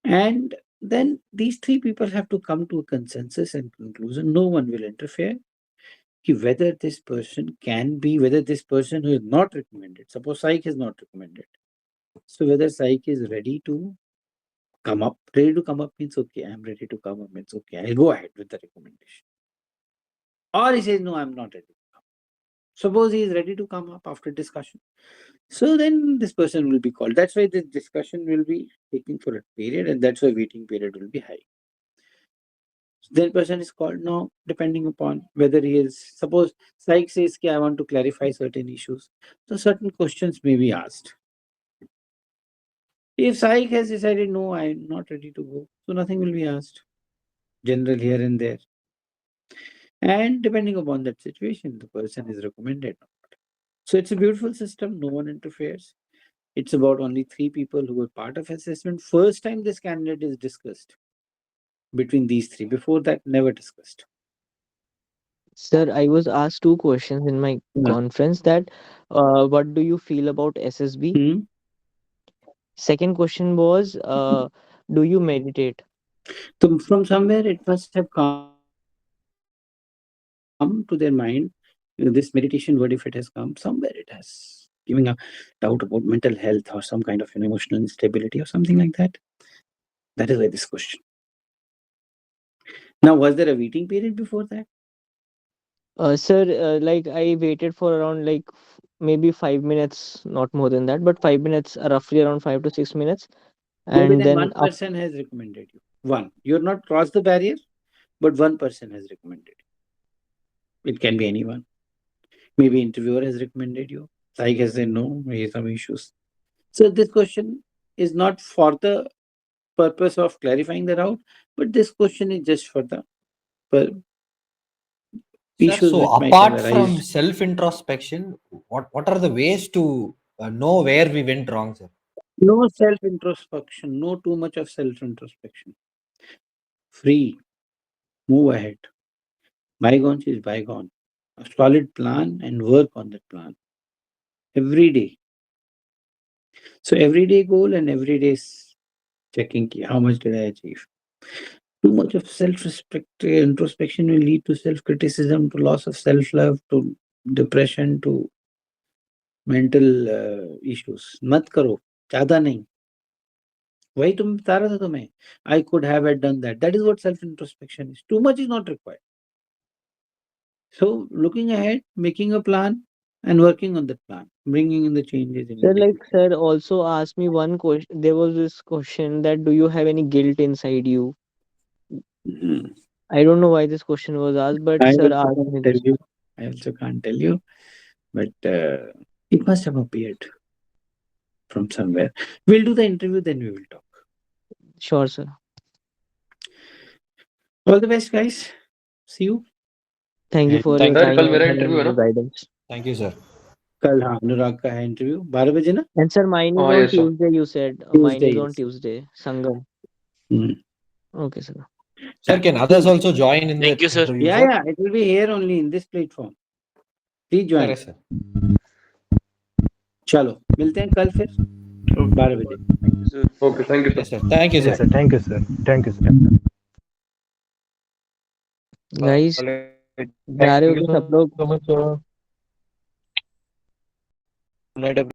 And then these three people have to come to a consensus and conclusion. No one will interfere. Whether this person whether this person who is not recommended, suppose Psych is not recommended. So whether Psych is ready to come up, means okay, I'm ready to come up means okay, I'll go ahead with the recommendation. Or he says, no, I'm not ready to come. Suppose he is ready to come up after discussion. So then this person will be called. That's why this discussion will be taking for a period, and that's why waiting period will be high. So then person is called now, depending upon whether he is, suppose Psych says, I want to clarify certain issues. So certain questions may be asked. If Psych has decided, no, I'm not ready to go, so nothing will be asked. General here and there. And depending upon that situation, the person is recommended. So it's a beautiful system. No one interferes. It's about only three people who were part of assessment. First time this candidate is discussed between these three. Before that, never discussed. Sir, I was asked two questions in my Yeah. conference that what do you feel about SSB? Hmm. Second question was do you meditate? So from somewhere it must have come to their mind. This meditation word, if it has come, somewhere it has giving a doubt about mental health or some kind of emotional instability or something like that. That is why this question. Now, was there a waiting period before that? Sir, like I waited for around like maybe 5 minutes, not more than that, but 5 minutes, roughly around 5 to 6 minutes, Maybe and then then one up. person has recommended you. One. You're not crossed the barrier, but one person has recommended you. It can be anyone. Maybe interviewer has recommended you. Psych has said no, he has some issues. So this question is not for the purpose of clarifying the doubt, but this question is just for the per- Sir, issues so which might have apart from arisen. self introspection, what are the ways to know where we went wrong, sir. No self introspection, no too much of self introspection. Free, move ahead. Bygones is bygone. A solid plan and work on that plan every day. So everyday goal and everyday checking how much did I achieve. Too much of self-respect introspection will lead to self-criticism, to loss of self-love, to depression, to mental issues. मत करो, ज़्यादा नहीं. वही तुम बता रहा था तुम्हें. I could have had done that. That is what self-introspection is. Too much is not required. So looking ahead, making a plan, and working on that plan, bringing in the changes Sir, immediately. like sir also asked me one question. There was this question that do you have any guilt inside you? Mm. I don't know why this question was asked, but I sir also asked can't me tell this. you. I also can't tell you, but it must have appeared from somewhere. We'll do the interview, then we will talk. Sure, sir. All the best, guys. See you. Thank you And for Thank your you. Sir कल time मेरा and interview है your ना? guidance. Thank you, sir. कल हाँ अनुराग का है interview 12 बजे ना And sir, mine is हाँ on yes sir. Tuesday. You said mine Tuesday is on is. Tuesday. Sangam. Hmm. Okay, sir. Sir, can others also join in the Thank you, sir. interview, Yeah, sir? yeah, it will be here only in this platform. Please join. Correct, sir. चलो मिलते हैं कल फिर 12 बजे. Okay thank you Yes, sir. sir. Thank you, Yes, sir. sir. Thank you, sir. Thank you, sir. Guys, जा रहे हो Thank you क्या सब लोग? so much, sir. Good night, everyone.